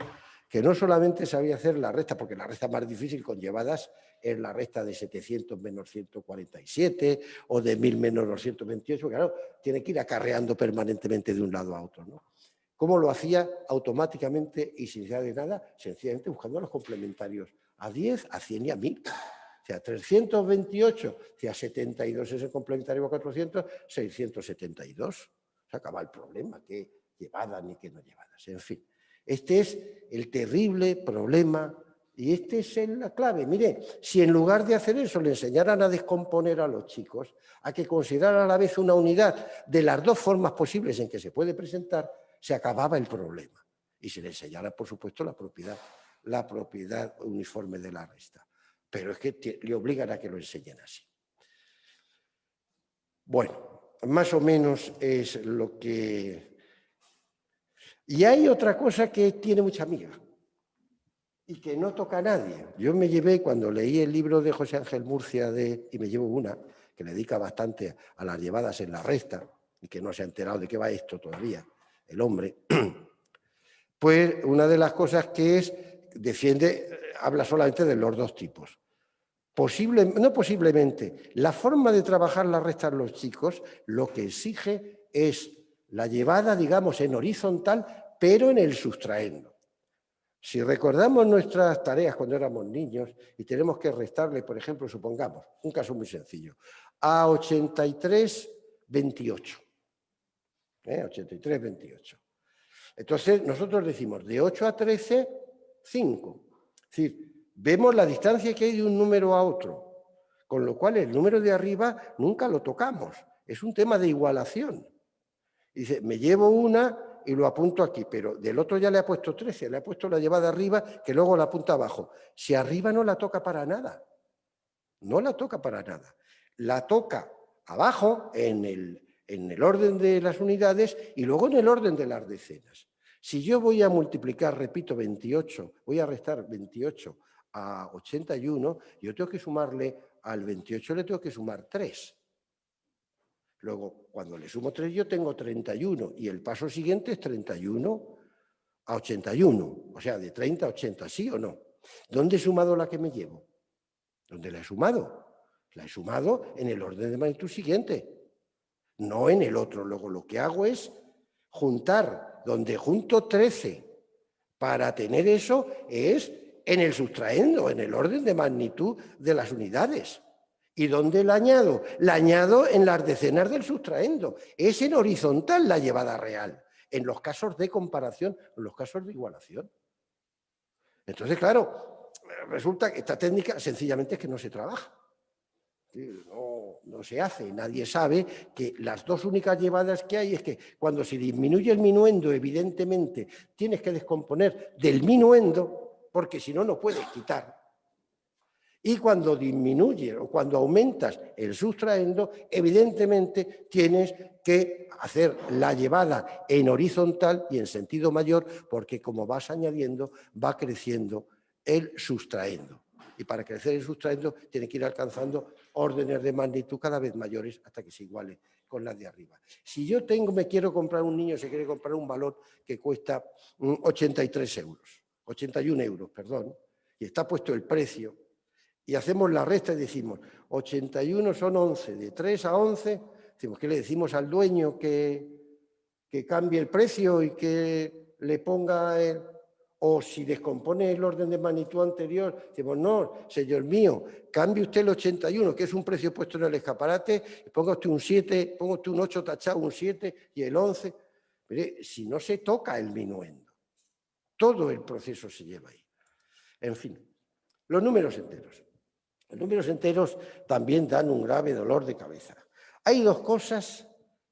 que no solamente sabía hacer la resta, porque la resta más difícil con llevadas es la resta de 700 menos 147 o de 1000 menos 228, claro, tiene que ir acarreando permanentemente de un lado a otro, ¿no? ¿Cómo lo hacía? Automáticamente y sin necesidad de nada, sencillamente buscando los complementarios a 10, a 100 y a 1000. O sea, 328, a 72 es el complementario a 400, 672. Se acaba el problema, que llevadas ni que no llevadas, en fin. Este es el terrible problema y esta es la clave. Mire, si en lugar de hacer eso le enseñaran a descomponer a los chicos, a que consideraran a la vez una unidad de las dos formas posibles en que se puede presentar, se acababa el problema. Y se le enseñara, por supuesto, la propiedad uniforme de la resta. Pero es que le obligan a que lo enseñen así. Bueno, más o menos es lo que... Y hay otra cosa que tiene mucha amiga y que no toca a nadie. Yo me llevé, cuando leí el libro de José Ángel Murcia, y me llevo una, que le dedica bastante a las llevadas en la resta, y que no se ha enterado de qué va esto todavía, el hombre, pues una de las cosas que habla solamente de los dos tipos. No posiblemente, la forma de trabajar la resta en los chicos lo que exige es la llevada, digamos, en horizontal, pero en el sustraendo. Si recordamos nuestras tareas cuando éramos niños y tenemos que restarle, por ejemplo, supongamos, un caso muy sencillo, a 83, 28. 83, 28. Entonces, nosotros decimos, de 8 a 13, 5. Es decir, vemos la distancia que hay de un número a otro, con lo cual el número de arriba nunca lo tocamos. Es un tema de igualación. Dice, me llevo una y lo apunto aquí, pero del otro ya le ha puesto 13, le ha puesto la llevada arriba, que luego la apunta abajo. Si arriba no la toca para nada, no la toca para nada. La toca abajo en el orden de las unidades y luego en el orden de las decenas. Si yo voy a multiplicar, repito, 28, voy a restar 28 a 81, yo tengo que sumarle al 28, le tengo que sumar 3. Luego, cuando le sumo 3, yo tengo 31 y el paso siguiente es 31 a 81, o sea, de 30 a 80, ¿sí o no? ¿Dónde he sumado la que me llevo? ¿Dónde la he sumado? La he sumado en el orden de magnitud siguiente, no en el otro. Luego lo que hago es juntar, donde junto 13 para tener eso es en el sustraendo, en el orden de magnitud de las unidades. ¿Y dónde la añado? La añado en las decenas del sustraendo. Es en horizontal la llevada real, en los casos de comparación, en los casos de igualación. Entonces, claro, resulta que esta técnica sencillamente es que no se trabaja. No se hace. Nadie sabe que las dos únicas llevadas que hay es que cuando se disminuye el minuendo, evidentemente, tienes que descomponer del minuendo, porque si no, no puedes quitar. Y cuando disminuye o cuando aumentas el sustraendo, evidentemente tienes que hacer la llevada en horizontal y en sentido mayor, porque como vas añadiendo, va creciendo el sustraendo. Y para crecer el sustraendo tiene que ir alcanzando órdenes de magnitud cada vez mayores hasta que se iguale con las de arriba. Si yo me quiero comprar un niño, se quiere comprar un balón que cuesta 83 euros, 81 euros, perdón, y está puesto el precio, y hacemos la resta y decimos, 81 son 11, de 3 a 11, decimos, ¿qué le decimos al dueño que cambie el precio y que le ponga el... O si descompone el orden de magnitud anterior, decimos, no, señor mío, cambie usted el 81, que es un precio puesto en el escaparate, y ponga usted un 7, ponga usted un 8 tachado, un 7 y el 11. Mire, si no se toca el minuendo, todo el proceso se lleva ahí. En fin, los números enteros. Los números enteros también dan un grave dolor de cabeza. Hay dos cosas.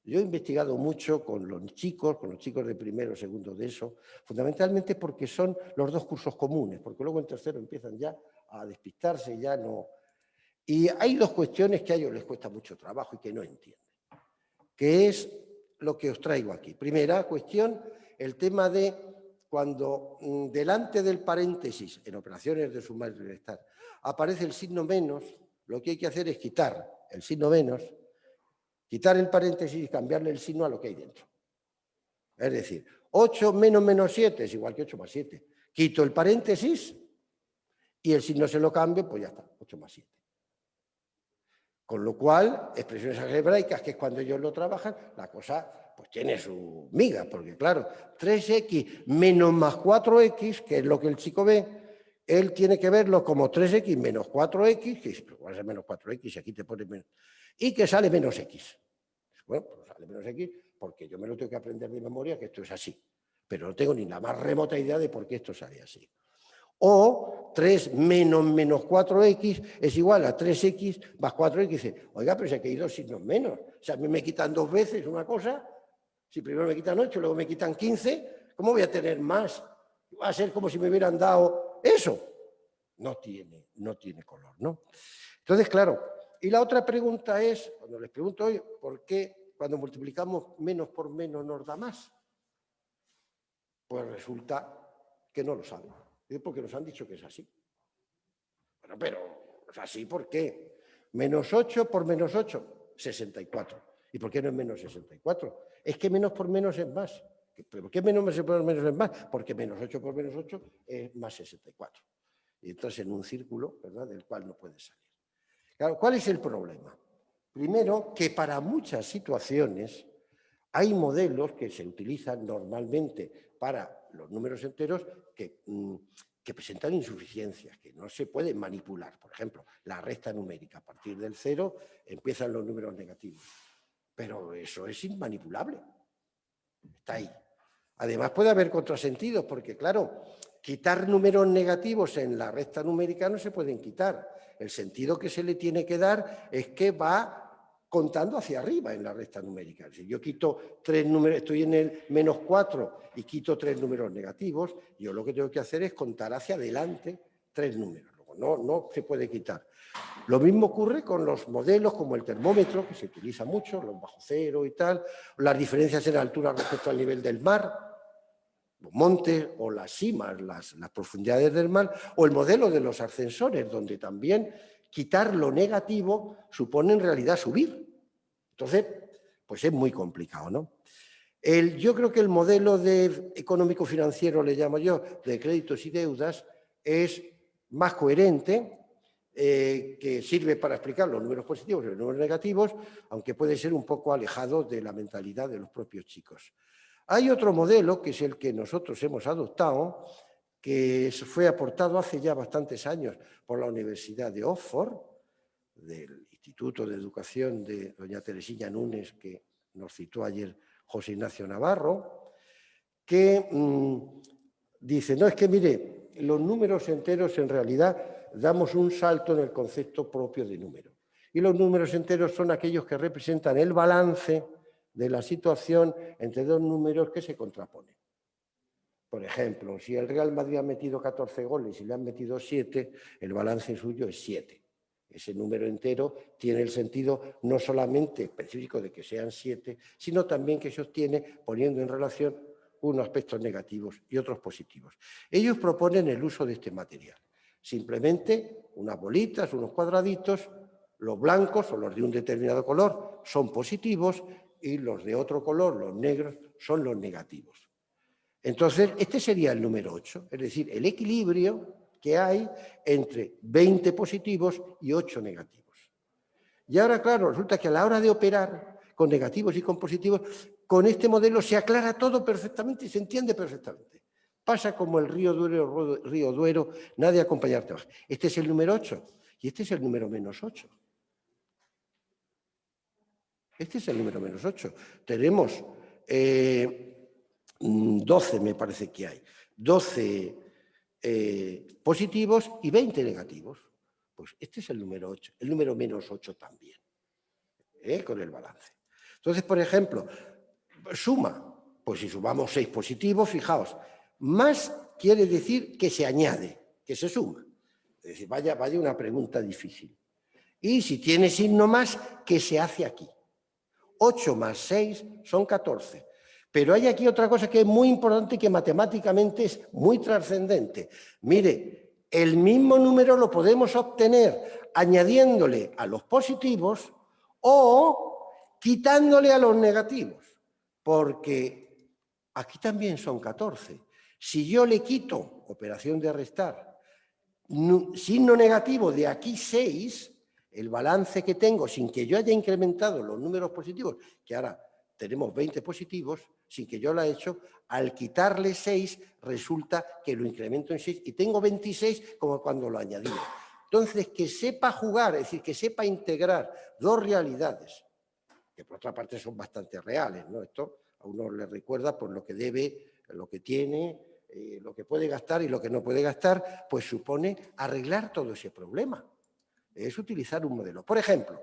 Yo he investigado mucho con los chicos de primero, segundo de eso, fundamentalmente porque son los dos cursos comunes, porque luego en tercero empiezan ya a despistarse, ya no... Y hay dos cuestiones que a ellos les cuesta mucho trabajo y que no entienden, que es lo que os traigo aquí. Primera cuestión, el tema de cuando delante del paréntesis, en operaciones de sumar y restar, aparece el signo menos, lo que hay que hacer es quitar el signo menos, quitar el paréntesis y cambiarle el signo a lo que hay dentro. Es decir, 8 menos menos 7 es igual que 8 más 7. Quito el paréntesis y el signo se lo cambio, pues ya está, 8 más 7. Con lo cual, expresiones algebraicas, que es cuando ellos lo trabajan, la cosa pues tiene su miga, porque claro, 3x menos más 4x, que es lo que el chico ve, él tiene que verlo como 3x menos 4x, que va a ser menos 4x, y aquí te pone menos, y que sale menos x. Bueno, pues sale menos x porque yo me lo tengo que aprender de memoria que esto es así, pero no tengo ni la más remota idea de por qué esto sale así. O 3 menos menos 4x es igual a 3x más 4x. Dice, oiga, pero si aquí hay dos signos menos. O sea, a mí me quitan dos veces una cosa. Si primero me quitan 8, luego me quitan 15, ¿cómo voy a tener más? Va a ser como si me hubieran dado eso. No tiene color, ¿no? Entonces, claro, y la otra pregunta es, cuando les pregunto hoy, ¿por qué cuando multiplicamos menos por menos nos da más? Pues resulta que no lo saben. Porque nos han dicho que es así. Bueno, pero es así, ¿por qué? Menos 8 por menos 8, 64. ¿Y por qué no es menos 64? Es que menos por menos es más. ¿Por qué menos por menos es más? Porque menos 8 por menos 8 es más 64. Y entras en un círculo, ¿verdad?, del cual no puedes salir. Claro, ¿cuál es el problema? Primero, que para muchas situaciones hay modelos que se utilizan normalmente para los números enteros que presentan insuficiencias, que no se pueden manipular. Por ejemplo, la resta numérica. A partir del 0 empiezan los números negativos. Pero eso es inmanipulable. Está ahí. Además, puede haber contrasentidos, porque, claro, quitar números negativos en la resta numérica no se pueden quitar. El sentido que se le tiene que dar es que va contando hacia arriba en la resta numérica. Si yo quito 3 números, estoy en el menos 4 y quito 3 números negativos, yo lo que tengo que hacer es contar hacia adelante 3 números. No se puede quitar. Lo mismo ocurre con los modelos como el termómetro, que se utiliza mucho, los bajo cero y tal, las diferencias en altura respecto al nivel del mar, los montes o las cimas, las profundidades del mar, o el modelo de los ascensores, donde también quitar lo negativo supone en realidad subir. Entonces, pues es muy complicado, ¿no? Yo creo que el modelo económico-financiero, le llamo yo, de créditos y deudas, es más coherente, que sirve para explicar los números positivos y los números negativos, aunque puede ser un poco alejado de la mentalidad de los propios chicos. Hay otro modelo, que es el que nosotros hemos adoptado, que fue aportado hace ya bastantes años por la Universidad de Oxford, del Instituto de Educación de doña Teresilla Núñez, que nos citó ayer José Ignacio Navarro, que dice, no, es que mire, los números enteros en realidad damos un salto en el concepto propio de número. Y los números enteros son aquellos que representan el balance de la situación entre dos números que se contraponen. Por ejemplo, si el Real Madrid ha metido 14 goles y le han metido 7, el balance suyo es 7. Ese número entero tiene el sentido no solamente específico de que sean 7, sino también que se obtiene poniendo en relación unos aspectos negativos y otros positivos. Ellos proponen el uso de este material. Simplemente unas bolitas, unos cuadraditos, los blancos o los de un determinado color son positivos y los de otro color, los negros, son los negativos. Entonces, este sería el número 8, es decir, el equilibrio que hay entre 20 positivos y 8 negativos. Y ahora, claro, resulta que a la hora de operar con negativos y con positivos, con este modelo se aclara todo perfectamente y se entiende perfectamente. Pasa como el río Duero, nadie acompañarte baja. Este es el número 8 y este es el número menos 8. Este es el número menos 8. Tenemos 12, me parece que hay. 12 positivos y 20 negativos. Pues este es el número 8, el número menos 8 también, con el balance. Entonces, por ejemplo, suma. Pues si sumamos 6 positivos, fijaos, más quiere decir que se añade, que se suma. Es decir, vaya una pregunta difícil. Y si tiene signo más, ¿qué se hace aquí? 8 más 6 son 14. Pero hay aquí otra cosa que es muy importante y que matemáticamente es muy trascendente. Mire, el mismo número lo podemos obtener añadiéndole a los positivos o quitándole a los negativos, porque aquí también son 14. Si yo le quito, operación de restar, signo negativo de aquí 6, el balance que tengo sin que yo haya incrementado los números positivos, que ahora tenemos 20 positivos, sin que yo lo haya hecho, al quitarle 6 resulta que lo incremento en 6 y tengo 26 como cuando lo añadí. Entonces, que sepa jugar, es decir, que sepa integrar dos realidades, que por otra parte son bastante reales, ¿no? Esto a uno le recuerda por lo que debe, lo que tiene, lo que puede gastar y lo que no puede gastar, pues supone arreglar todo ese problema. Es utilizar un modelo. Por ejemplo,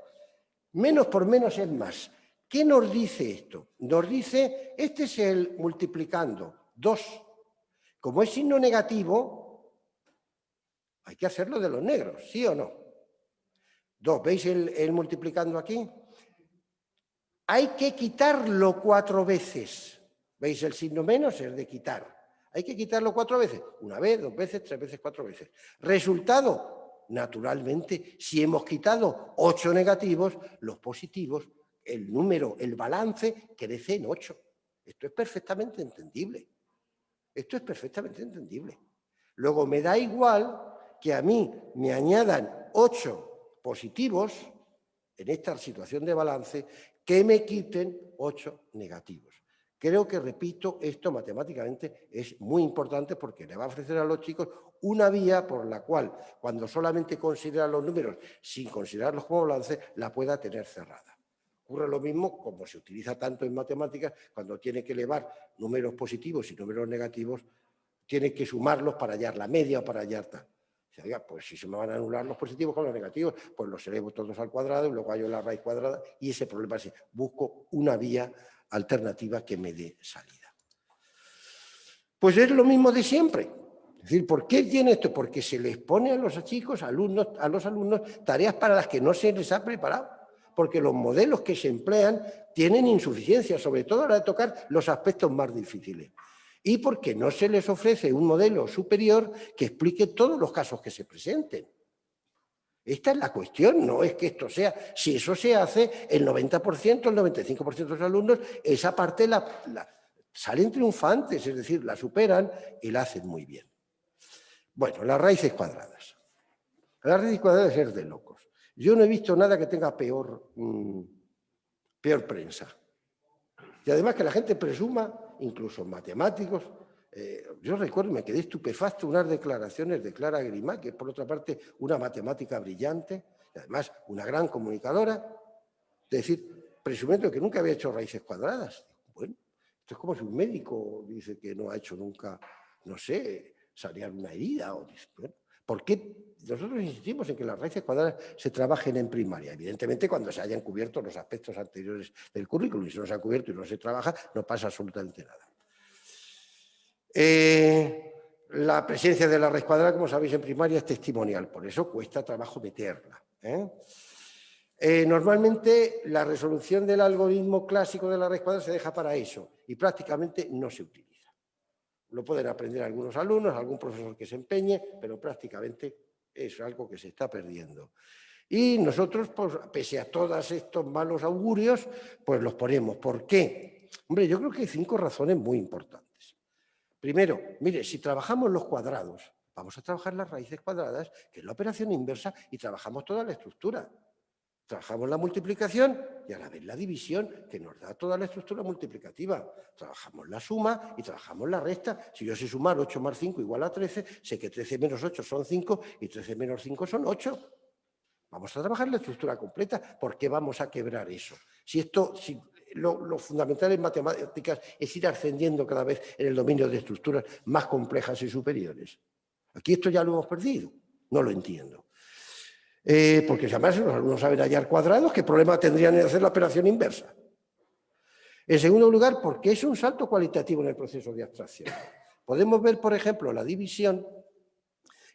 menos por menos es más. ¿Qué nos dice esto? Nos dice, este es el multiplicando 2. Como es signo negativo, hay que hacerlo de los negros, ¿sí o no? 2, ¿veis el multiplicando aquí? Hay que quitarlo 4 veces. ¿Veis el signo menos? Es de quitar. Hay que quitarlo 4 veces. 1 vez, 2 veces, 3 veces, 4 veces. Resultado, naturalmente, si hemos quitado 8 negativos, los positivos, el número, el balance, crece en 8. Esto es perfectamente entendible. Esto es perfectamente entendible. Luego, me da igual que a mí me añadan 8 positivos en esta situación de balance, que me quiten 8 negativos. Creo que, repito, esto matemáticamente es muy importante porque le va a ofrecer a los chicos una vía por la cual, cuando solamente consideran los números sin considerarlos como balance, la pueda tener cerrada. Ocurre lo mismo, como se utiliza tanto en matemáticas, cuando tiene que elevar números positivos y números negativos, tiene que sumarlos para hallar la media o para hallar tal. Pues si se me van a anular los positivos con los negativos, pues los elevo todos al cuadrado y luego hallo la raíz cuadrada y ese problema es, busco una vía alternativa que me dé salida. Pues es lo mismo de siempre. Es decir, ¿por qué tiene esto? Porque se les pone a los chicos, a los alumnos, tareas para las que no se les ha preparado. Porque los modelos que se emplean tienen insuficiencia, sobre todo a la hora de tocar los aspectos más difíciles. Y porque no se les ofrece un modelo superior que explique todos los casos que se presenten. Esta es la cuestión, no es que esto sea, si eso se hace, el 90%, el 95% de los alumnos, esa parte salen triunfantes, es decir, la superan y la hacen muy bien. Bueno, las raíces cuadradas. Las raíces cuadradas es de locos. Yo no he visto nada que tenga peor prensa. Y además que la gente presuma, incluso matemáticos. Yo recuerdo, me quedé estupefacto unas declaraciones de Clara Grimá, que es por otra parte una matemática brillante, y además una gran comunicadora, de decir, presumiendo que nunca había hecho raíces cuadradas. Bueno, esto es como si un médico dice que no ha hecho nunca, no sé, sanear una herida. O dice, bueno, ¿Por qué nosotros insistimos en que las raíces cuadradas se trabajen en primaria? Evidentemente, cuando se hayan cubierto los aspectos anteriores del currículum, y si no se han cubierto y no se trabaja, no pasa absolutamente nada. La presencia de la raíz cuadrada, como sabéis, en primaria es testimonial, por eso cuesta trabajo meterla. Normalmente la resolución del algoritmo clásico de la raíz cuadrada se deja para eso y prácticamente no se utiliza. Lo pueden aprender algunos alumnos, algún profesor que se empeñe, pero prácticamente es algo que se está perdiendo. Y nosotros, pues, pese a todos estos malos augurios, pues los ponemos. ¿Por qué? Hombre, yo creo que hay 5 razones muy importantes. Primero, mire, si trabajamos los cuadrados, vamos a trabajar las raíces cuadradas, que es la operación inversa, y trabajamos toda la estructura. Trabajamos la multiplicación y a la vez la división, que nos da toda la estructura multiplicativa. Trabajamos la suma y trabajamos la resta. Si yo sé sumar 8 más 5 igual a 13, sé que 13 menos 8 son 5 y 13 menos 5 son 8. Vamos a trabajar la estructura completa. ¿Por qué vamos a quebrar eso? Si lo fundamental en matemáticas es ir ascendiendo cada vez en el dominio de estructuras más complejas y superiores. Aquí esto ya lo hemos perdido. No lo entiendo. Porque además los alumnos saben hallar cuadrados, ¿qué problema tendrían en hacer la operación inversa? En segundo lugar, porque es un salto cualitativo en el proceso de abstracción. Podemos ver, por ejemplo, la división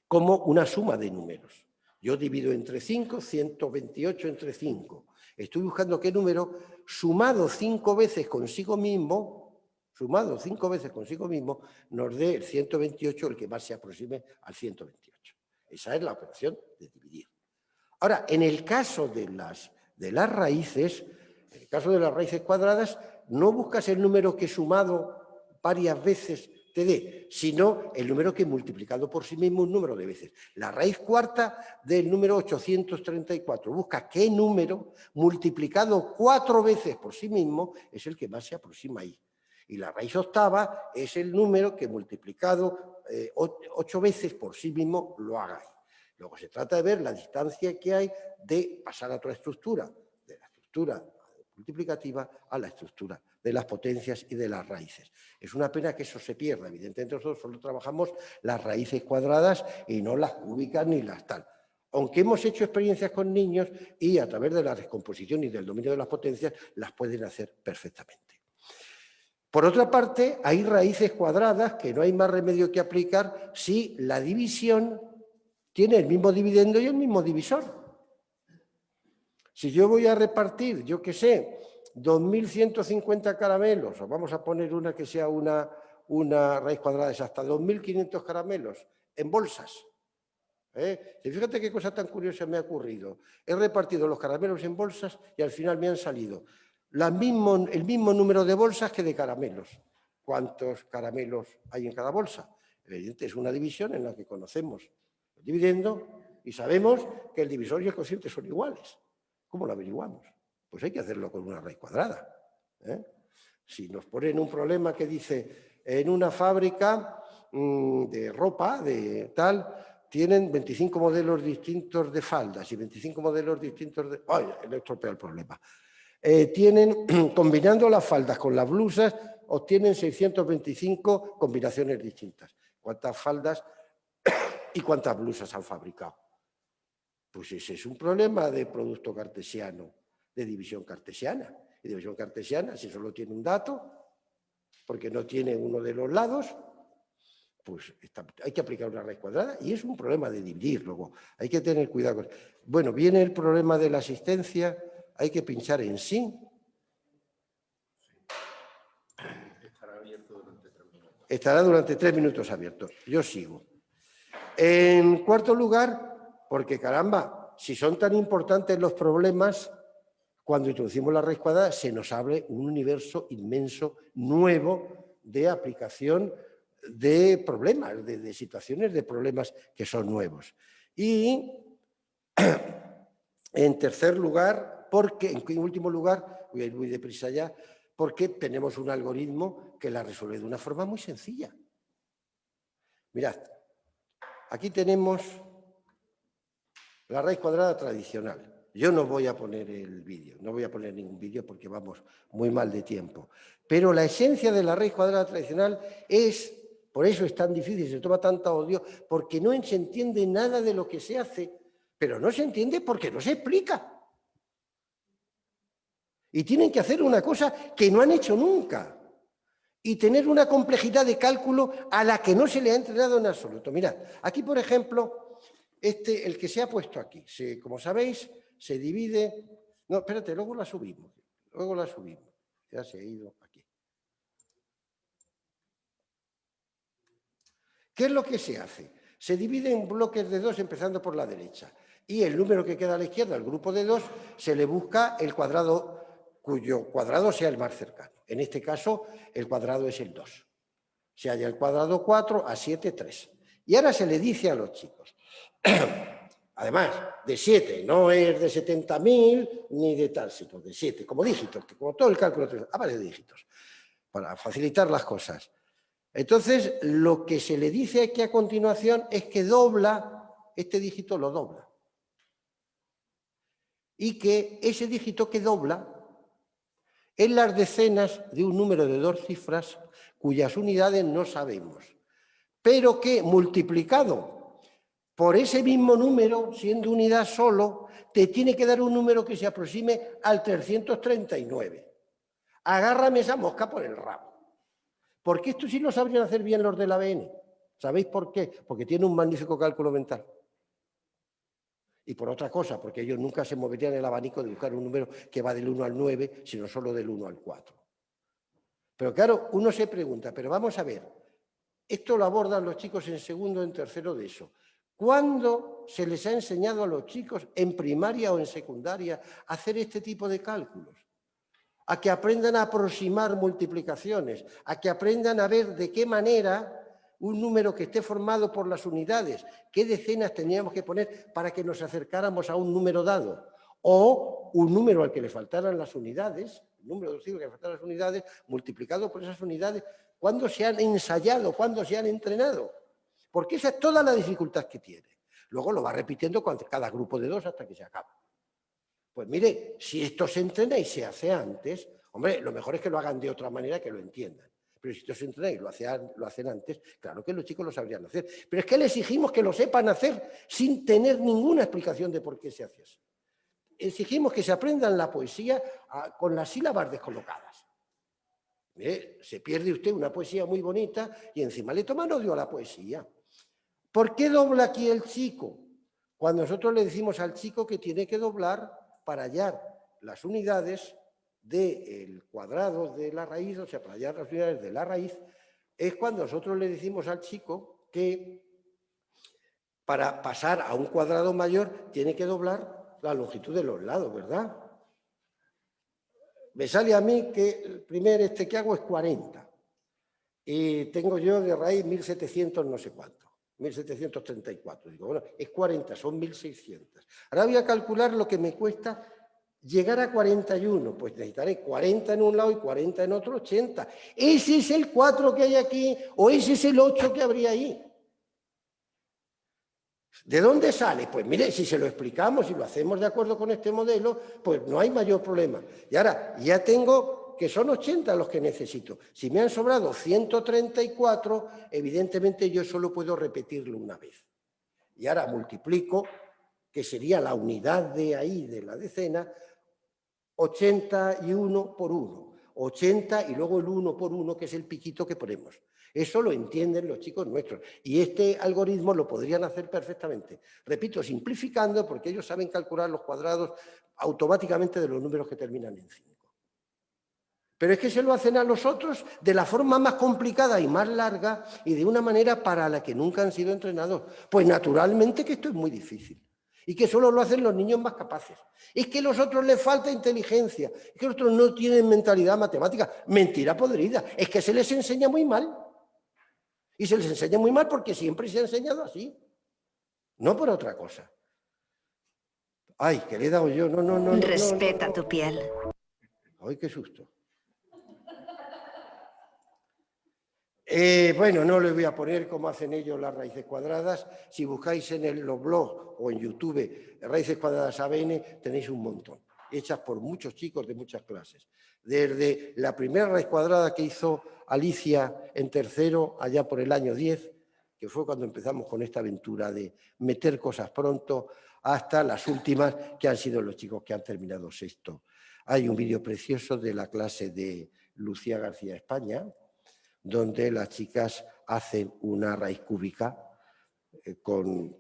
como una suma de números. Yo divido entre 5, 128 entre 5. Estoy buscando qué número, sumado 5 veces consigo mismo, nos dé el 128, el que más se aproxime al 128. Esa es la operación de dividir. Ahora, en el caso de las raíces, en el caso de las raíces cuadradas, no buscas el número que sumado varias veces te dé, sino el número que multiplicado por sí mismo un número de veces. La raíz cuarta del número 834 busca qué número multiplicado 4 veces por sí mismo es el que más se aproxima ahí. Y la raíz octava es el número que multiplicado 8 veces por sí mismo lo haga ahí. Luego se trata de ver la distancia que hay de pasar a otra estructura, de la estructura multiplicativa a la estructura de las potencias y de las raíces. Es una pena que eso se pierda. Evidentemente nosotros solo trabajamos las raíces cuadradas y no las cúbicas ni las tal. Aunque hemos hecho experiencias con niños y a través de la descomposición y del dominio de las potencias las pueden hacer perfectamente. Por otra parte, hay raíces cuadradas que no hay más remedio que aplicar si la división tiene el mismo dividendo y el mismo divisor. Si yo voy a repartir, yo qué sé, 2.150 caramelos, o vamos a poner una que sea una raíz cuadrada exacta, 2.500 caramelos en bolsas. Y fíjate qué cosa tan curiosa me ha ocurrido. He repartido los caramelos en bolsas y al final me han salido el mismo número de bolsas que de caramelos. ¿Cuántos caramelos hay en cada bolsa? Evidentemente es una división en la que conocemos el dividendo y sabemos que el divisor y el cociente son iguales. ¿Cómo lo averiguamos? Pues hay que hacerlo con una raíz cuadrada. Si nos ponen un problema que dice en una fábrica de ropa, de tal, tienen 25 modelos distintos de faldas y 25 modelos distintos de... ¡Ay! Le he estropeado el problema. Combinando las faldas con las blusas, obtienen 625 combinaciones distintas. ¿Cuántas faldas y cuántas blusas han fabricado? Pues ese es un problema de producto cartesiano, de división cartesiana. Y división cartesiana, si solo tiene un dato, porque no tiene uno de los lados, pues hay que aplicar una raíz cuadrada y es un problema de dividir. Luego hay que tener cuidado. Bueno, viene el problema de la asistencia, hay que pinchar en sí. Estará durante 3 minutos abierto. Yo sigo. En cuarto lugar, porque caramba, si son tan importantes los problemas, cuando introducimos la raíz cuadrada se nos abre un universo inmenso, nuevo, de aplicación de problemas, de situaciones de problemas que son nuevos. Y en tercer lugar, en último lugar, voy a ir muy deprisa ya, porque tenemos un algoritmo que la resuelve de una forma muy sencilla. Mirad, aquí tenemos la raíz cuadrada tradicional. Yo no voy a poner el vídeo, no voy a poner ningún vídeo porque vamos muy mal de tiempo. Pero la esencia de la raíz cuadrada tradicional es Por eso es tan difícil, se toma tanta odio, porque no se entiende nada de lo que se hace, pero no se entiende porque no se explica. Y tienen que hacer una cosa que no han hecho nunca. Y tener una complejidad de cálculo a la que no se le ha entrenado en absoluto. Mirad, aquí, por ejemplo, el que se ha puesto aquí, como sabéis, se divide... No, espérate, luego la subimos. Ya se ha ido aquí. ¿Qué es lo que se hace? Se divide en bloques de 2 empezando por la derecha. Y el número que queda a la izquierda, el grupo de 2, se le busca el cuadrado cuyo cuadrado sea el más cercano. En este caso, el cuadrado es el 2. Se halla el cuadrado 4, a 7, 3. Y ahora se le dice a los chicos, además de 7, no es de 70.000 ni de tal, sino de 7, como dígitos, como todo el cálculo, a base de dígitos, para facilitar las cosas. Entonces, lo que se le dice aquí a continuación es que dobla, este dígito lo dobla. Y que ese dígito que dobla es las decenas de un número de 2 cifras cuyas unidades no sabemos, pero que multiplicado por ese mismo número, siendo unidad solo, te tiene que dar un número que se aproxime al 339. Agárrame esa mosca por el rabo. Porque esto sí lo sabrían hacer bien los del ABN. ¿Sabéis por qué? Porque tiene un magnífico cálculo mental. Y por otra cosa, porque ellos nunca se moverían en el abanico de buscar un número que va del 1 al 9, sino solo del 1 al 4. Pero claro, uno se pregunta, pero vamos a ver, esto lo abordan los chicos en segundo o en tercero de eso. ¿Cuándo se les ha enseñado a los chicos en primaria o en secundaria a hacer este tipo de cálculos? A que aprendan a aproximar multiplicaciones, a que aprendan a ver de qué manera un número que esté formado por las unidades, qué decenas teníamos que poner para que nos acercáramos a un número dado, o un número al que le faltaran las unidades, el número de cifras que le faltaran las unidades, multiplicado por esas unidades, cuándo se han ensayado, cuándo se han entrenado, porque esa es toda la dificultad que tiene. Luego lo va repitiendo con cada grupo de 2 hasta que se acaba. Pues mire, si esto se entrena y se hace antes, hombre, lo mejor es que lo hagan de otra manera que lo entiendan. Pero si esto se entrena y lo hacen antes, claro que los chicos lo sabrían hacer. Pero es que le exigimos que lo sepan hacer sin tener ninguna explicación de por qué se hace así. Exigimos que se aprendan la poesía con las sílabas descolocadas. Se pierde usted una poesía muy bonita y encima le toman odio a la poesía. ¿Por qué dobla aquí el chico? Cuando nosotros le decimos al chico que tiene que doblar para hallar las unidades del cuadrado de la raíz, o sea, para hallar las unidades de la raíz, es cuando nosotros le decimos al chico que para pasar a un cuadrado mayor tiene que doblar la longitud de los lados, ¿verdad? Me sale a mí que el primer que hago es 40 y tengo yo de raíz 1700 no sé cuánto. 1734, digo, bueno, es 40, son 1600. Ahora voy a calcular lo que me cuesta llegar a 41, pues necesitaré 40 en un lado y 40 en otro, 80. Ese es el 4 que hay aquí, o ese es el 8 que habría ahí. ¿De dónde sale? Pues mire, si se lo explicamos y lo hacemos de acuerdo con este modelo, pues no hay mayor problema. Y ahora, ya tengo que son 80 los que necesito. Si me han sobrado 134, evidentemente yo solo puedo repetirlo una vez. Y ahora multiplico, que sería la unidad de ahí, de la decena, 81 por 1. 80 y luego el 1 por 1, que es el piquito que ponemos. Eso lo entienden los chicos nuestros. Y este algoritmo lo podrían hacer perfectamente. Repito, simplificando, porque ellos saben calcular los cuadrados automáticamente de los números que terminan en 5. Pero es que se lo hacen a los otros de la forma más complicada y más larga y de una manera para la que nunca han sido entrenados. Pues naturalmente que esto es muy difícil y que solo lo hacen los niños más capaces. Es que a los otros les falta inteligencia, es que los otros no tienen mentalidad matemática. Mentira podrida, es que se les enseña muy mal. Y se les enseña muy mal porque siempre se ha enseñado así, no por otra cosa. Ay, que le he dado yo, no. Respeta tu piel. Ay, qué susto. Bueno, no les voy a poner cómo hacen ellos las raíces cuadradas. Si buscáis en los blogs o en YouTube raíces cuadradas ABN, tenéis un montón. hechas por muchos chicos de muchas clases. Desde la primera raíz cuadrada que hizo Alicia en tercero, allá por el año 10, que fue cuando empezamos con esta aventura de meter cosas pronto, hasta las últimas, que han sido los chicos que han terminado sexto. Hay un vídeo precioso de la clase de Lucía García España, donde las chicas hacen una raíz cúbica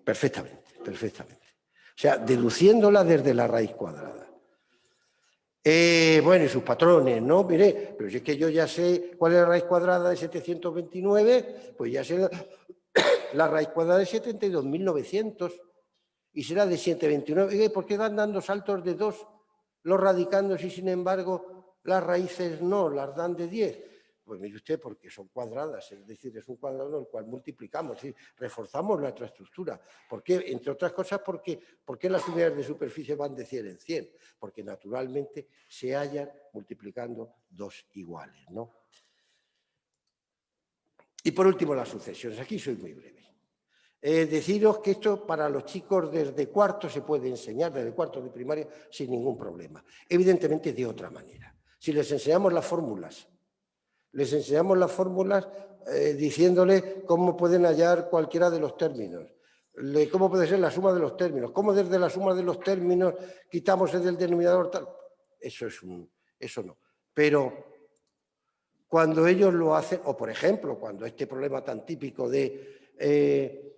perfectamente. O sea, deduciéndola desde la raíz cuadrada. Bueno, y sus patrones, ¿no? Mire, pero si es que yo ya sé cuál es la raíz cuadrada de 729, pues ya sé la raíz cuadrada de 72.900 y será de 729. ¿Por qué van dando saltos de 2 los radicandos y sin embargo las raíces no, las dan de 10? Pues mire usted, porque son cuadradas, es decir, es un cuadrado en el cual multiplicamos, es decir, reforzamos nuestra estructura. ¿Por qué? Entre otras cosas, ¿por qué las unidades de superficie van de 100 en 100? Porque naturalmente se hallan multiplicando 2 iguales, ¿no? Y por último, las sucesiones. Aquí soy muy breve. Deciros que esto para los chicos desde cuarto se puede enseñar, desde cuarto de primaria, sin ningún problema. Evidentemente de otra manera. Si les enseñamos las fórmulas, diciéndole cómo pueden hallar cualquiera de los términos, cómo puede ser la suma de los términos, cómo desde la suma de los términos quitamos el del denominador tal. Eso no. Pero cuando ellos lo hacen, o por ejemplo, cuando este problema tan típico de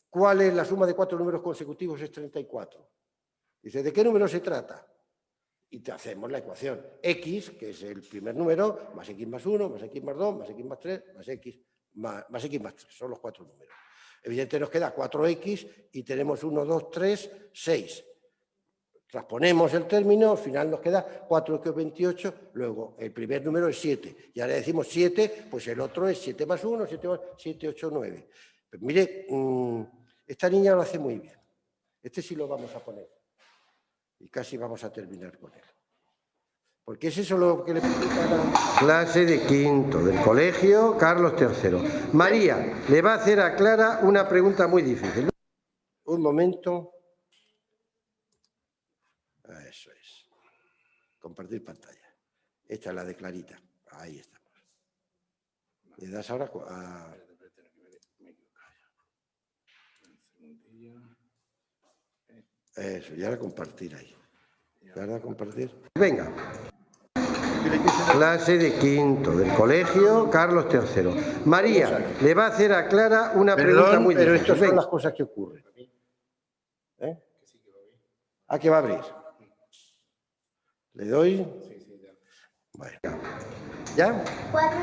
¿cuál es la suma de 4 números consecutivos? Es 34. Dice, ¿de qué número se trata? Y te hacemos la ecuación. X, que es el primer número, más X más 1, más X más 2, más X más 3, más X más 3. Son los 4 números. Evidentemente nos queda 4X y tenemos 1, 2, 3, 6. Transponemos el término, al final nos queda 4x 28, luego el primer número es 7. Y ahora decimos 7, pues el otro es 7 más 1, 7, 8, 9. Pues mire, esta niña lo hace muy bien. Este sí lo vamos a poner. Y casi vamos a terminar con él. Porque es eso lo que le pregunta a la clase de quinto del colegio Carlos III. María le va a hacer a Clara una pregunta muy difícil. Un momento. Eso es. Compartir pantalla. Esta es la de Clarita. Ahí estamos. Le das ahora a... Eso, y ahora compartir ahí. ¿Verdad? Compartir. Venga. Clase de quinto del colegio Carlos III. María le va a hacer a Clara una pregunta muy difícil. Pero estas son las cosas que ocurren. ¿A qué va a abrir? ¿Le doy? Bueno. ¿Ya?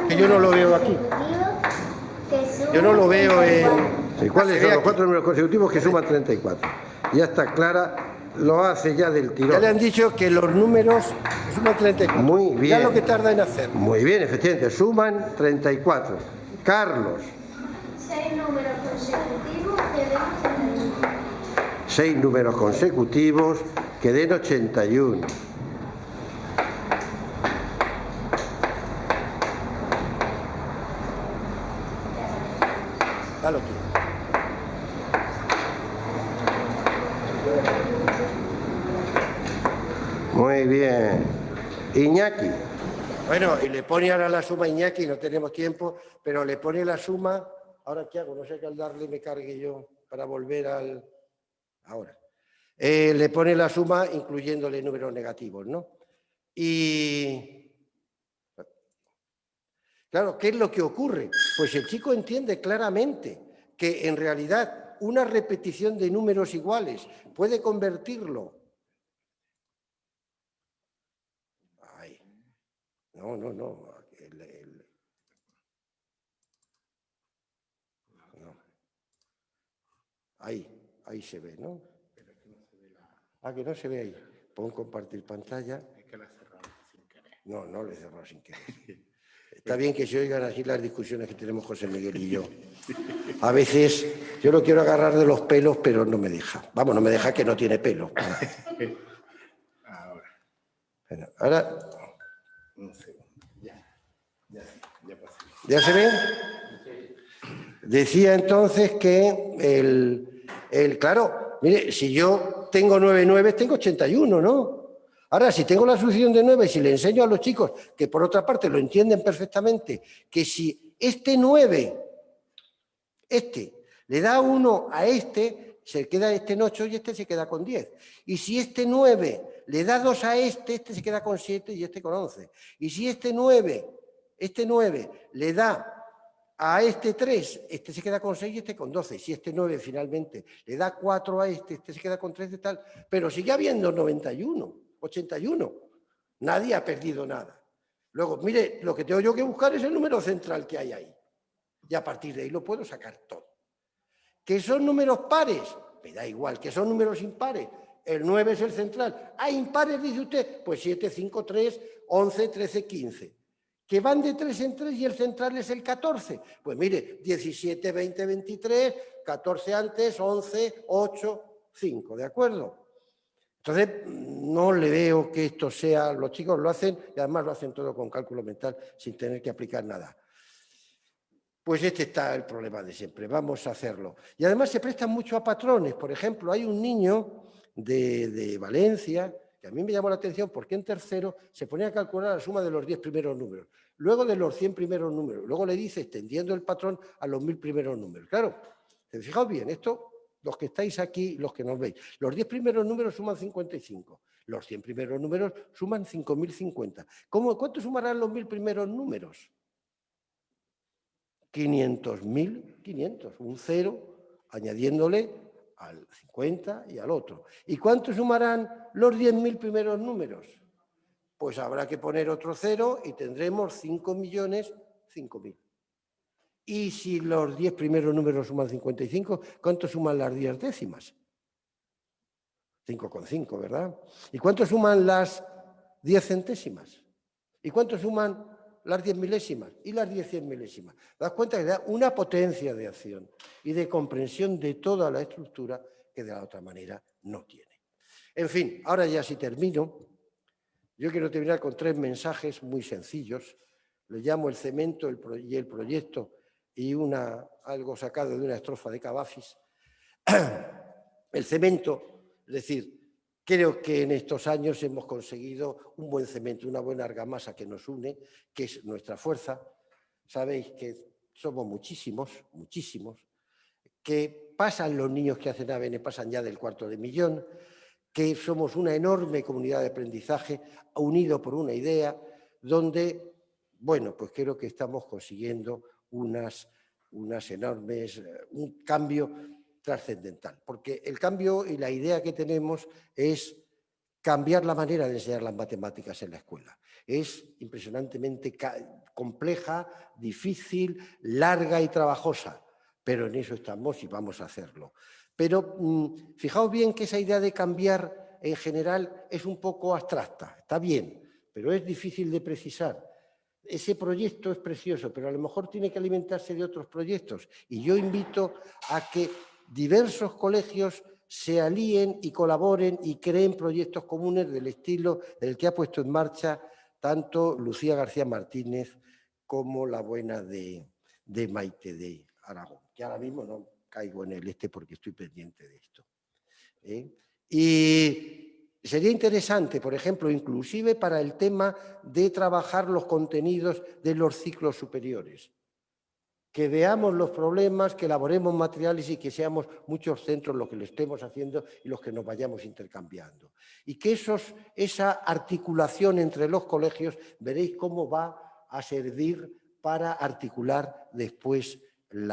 Que yo no lo veo aquí. Yo no lo veo en... ¿Cuáles son los 4 números consecutivos que suman 34? Ya está Clara, lo hace ya del tirón. Ya le han dicho que los números suman 34. Muy bien. Ya lo que tarda en hacer. Muy bien, efectivamente, suman 34. Carlos. 6 números consecutivos que den 81. 6 números consecutivos que den 81. Dalo tú. Muy bien. Iñaki. Bueno, y le pone ahora la suma a Iñaki, no tenemos tiempo, pero le pone la suma. ¿Ahora qué hago? No sé que al darle me cargue yo para volver al... Ahora. Le pone la suma incluyéndole números negativos, ¿no? Y... Claro, ¿qué es lo que ocurre? Pues el chico entiende claramente que en realidad una repetición de números iguales puede convertirlo. Ay. No. No. Ahí se ve, ¿no? Que no se ve ahí. Pon compartir pantalla. Es que la he cerrado sin querer. No le he cerrado sin querer. Está bien que se oigan así las discusiones que tenemos José Miguel y yo. A veces yo lo quiero agarrar de los pelos, pero no me deja. Vamos, no me deja que no tiene pelo. Ahora. Bueno, ahora... Un segundo. Ya pasó. ¿Ya se ve? Decía entonces que claro, mire, si yo tengo 9 9, tengo 81, ¿no? Ahora, si tengo la sucesión de 9, si le enseño a los chicos, que por otra parte lo entienden perfectamente, que si este 9, le da 1 a se queda este en 8 y este se queda con 10. Y si este 9 le da 2 a este se queda con 7 y este con 11. Y si este 9 le da a este 3, este se queda con 6 y este con 12. Si este 9 finalmente le da 4 a este se queda con 13 y tal. Pero sigue habiendo 91, 81. Nadie ha perdido nada. Luego, mire, lo que tengo yo que buscar es el número central que hay ahí. Y a partir de ahí lo puedo sacar todo. ¿Que son números pares? Me da igual. ¿Que son números impares? El 9 es el central. ¿Ah, impares, dice usted? Pues 7, 5, 3, 11, 13, 15. ¿Que van de 3 en 3 y el central es el 14? Pues mire, 17, 20, 23, 14 antes, 11, 8, 5, ¿de acuerdo? Entonces, no le veo que esto sea... Los chicos lo hacen y además lo hacen todo con cálculo mental sin tener que aplicar nada. Pues este está el problema de siempre, vamos a hacerlo. Y además se prestan mucho a patrones. Por ejemplo, hay un niño de Valencia que a mí me llamó la atención porque en tercero se ponía a calcular la suma de los 10 primeros números, luego de los 100 primeros números, luego le dice, extendiendo el patrón a los 1000 primeros números. Claro, fijaos bien, esto, los que estáis aquí, los que nos veis, los 10 primeros números suman 55, los 100 primeros números suman 5050. ¿Cuánto sumarán los 1000 primeros números? 500.500, un 0 añadiéndole al 50 y al otro. ¿Y cuánto sumarán los 10.000 primeros números? Pues habrá que poner otro 0 y tendremos 5.005.000. Y si los 10 primeros números suman 55, ¿cuánto suman las 10 décimas? 5,5, ¿verdad? ¿Y cuánto suman las 10 centésimas? ¿Y cuánto suman las 10 milésimas y las 10 cien milésimas? ¿Das cuenta que da una potencia de acción y de comprensión de toda la estructura que de la otra manera no tiene? En fin, ahora ya si termino, yo quiero terminar con 3 mensajes muy sencillos. Le llamo el cemento y el proyecto y algo sacado de una estrofa de Cavafis. El cemento, es decir, creo que en estos años hemos conseguido un buen cemento, una buena argamasa que nos une, que es nuestra fuerza. Sabéis que somos muchísimos, que pasan los niños que hacen ABN, pasan ya del 250.000, que somos una enorme comunidad de aprendizaje unido por una idea donde, bueno, pues creo que estamos consiguiendo un cambio trascendental, porque el cambio y la idea que tenemos es cambiar la manera de enseñar las matemáticas en la escuela. Es impresionantemente compleja, difícil, larga y trabajosa, pero en eso estamos y vamos a hacerlo. Pero fijaos bien que esa idea de cambiar en general es un poco abstracta, está bien, pero es difícil de precisar. Ese proyecto es precioso, pero a lo mejor tiene que alimentarse de otros proyectos. Y yo invito a que diversos colegios se alíen y colaboren y creen proyectos comunes del estilo del que ha puesto en marcha tanto Lucía García Martínez como la buena de Maite de Aragón, que ahora mismo no caigo en el porque estoy pendiente de esto. Y sería interesante, por ejemplo, inclusive para el tema de trabajar los contenidos de los ciclos superiores, que veamos los problemas, que elaboremos materiales y que seamos muchos centros los que lo estemos haciendo y los que nos vayamos intercambiando. Y que esa articulación entre los colegios, veréis cómo va a servir para articular después el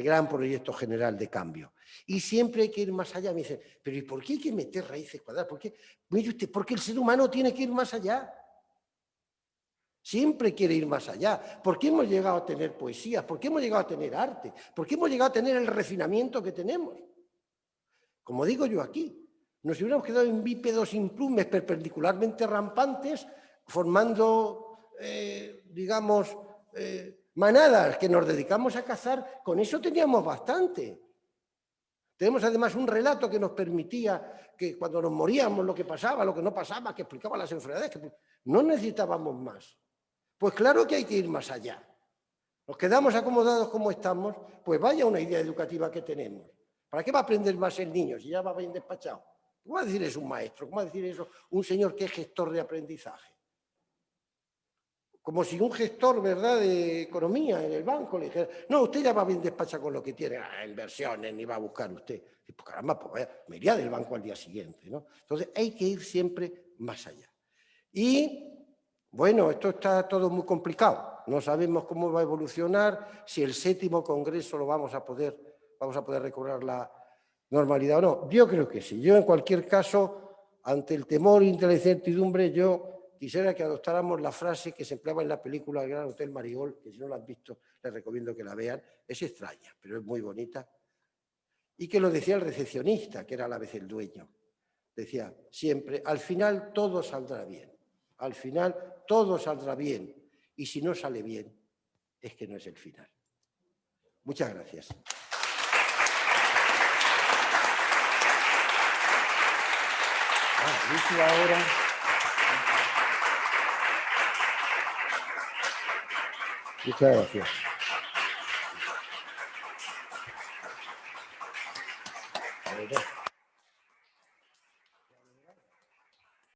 gran proyecto general de cambio. Y siempre hay que ir más allá. Me dicen, pero ¿y por qué hay que meter raíces cuadradas? ¿Por qué? Mire usted, porque el ser humano tiene que ir más allá. Siempre quiere ir más allá. ¿Por qué hemos llegado a tener poesía? ¿Por qué hemos llegado a tener arte? ¿Por qué hemos llegado a tener el refinamiento que tenemos? Como digo yo aquí, nos hubiéramos quedado en bípedos implumes perpendicularmente rampantes, formando, digamos, manadas que nos dedicamos a cazar. Con eso teníamos bastante. Tenemos además un relato que nos permitía que cuando nos moríamos lo que pasaba, lo que no pasaba, que explicaba las enfermedades, que no necesitábamos más. Pues claro que hay que ir más allá. Nos quedamos acomodados como estamos, pues vaya una idea educativa que tenemos. ¿Para qué va a aprender más el niño si ya va bien despachado? ¿Cómo va a decir eso un maestro? ¿Cómo va a decir eso un señor que es gestor de aprendizaje? Como si un gestor, ¿verdad?, de economía en el banco le dijera, no, usted ya va bien despachado con lo que tiene, inversiones, ni va a buscar usted. Y pues caramba, pues vaya, me iría del banco al día siguiente, ¿no? Entonces hay que ir siempre más allá. Y bueno, esto está todo muy complicado. No sabemos cómo va a evolucionar, si el 7º Congreso lo vamos a poder recobrar la normalidad o no. Yo creo que sí. Yo, en cualquier caso, ante el temor y la incertidumbre, yo quisiera que adoptáramos la frase que se empleaba en la película El Gran Hotel Marigol, que si no la han visto les recomiendo que la vean. Es extraña, pero es muy bonita. Y que lo decía el recepcionista, que era a la vez el dueño. Decía siempre, al final todo saldrá bien. Al final todo saldrá bien. Y si no sale bien, es que no es el final. Muchas gracias. Ahora. Muchas gracias.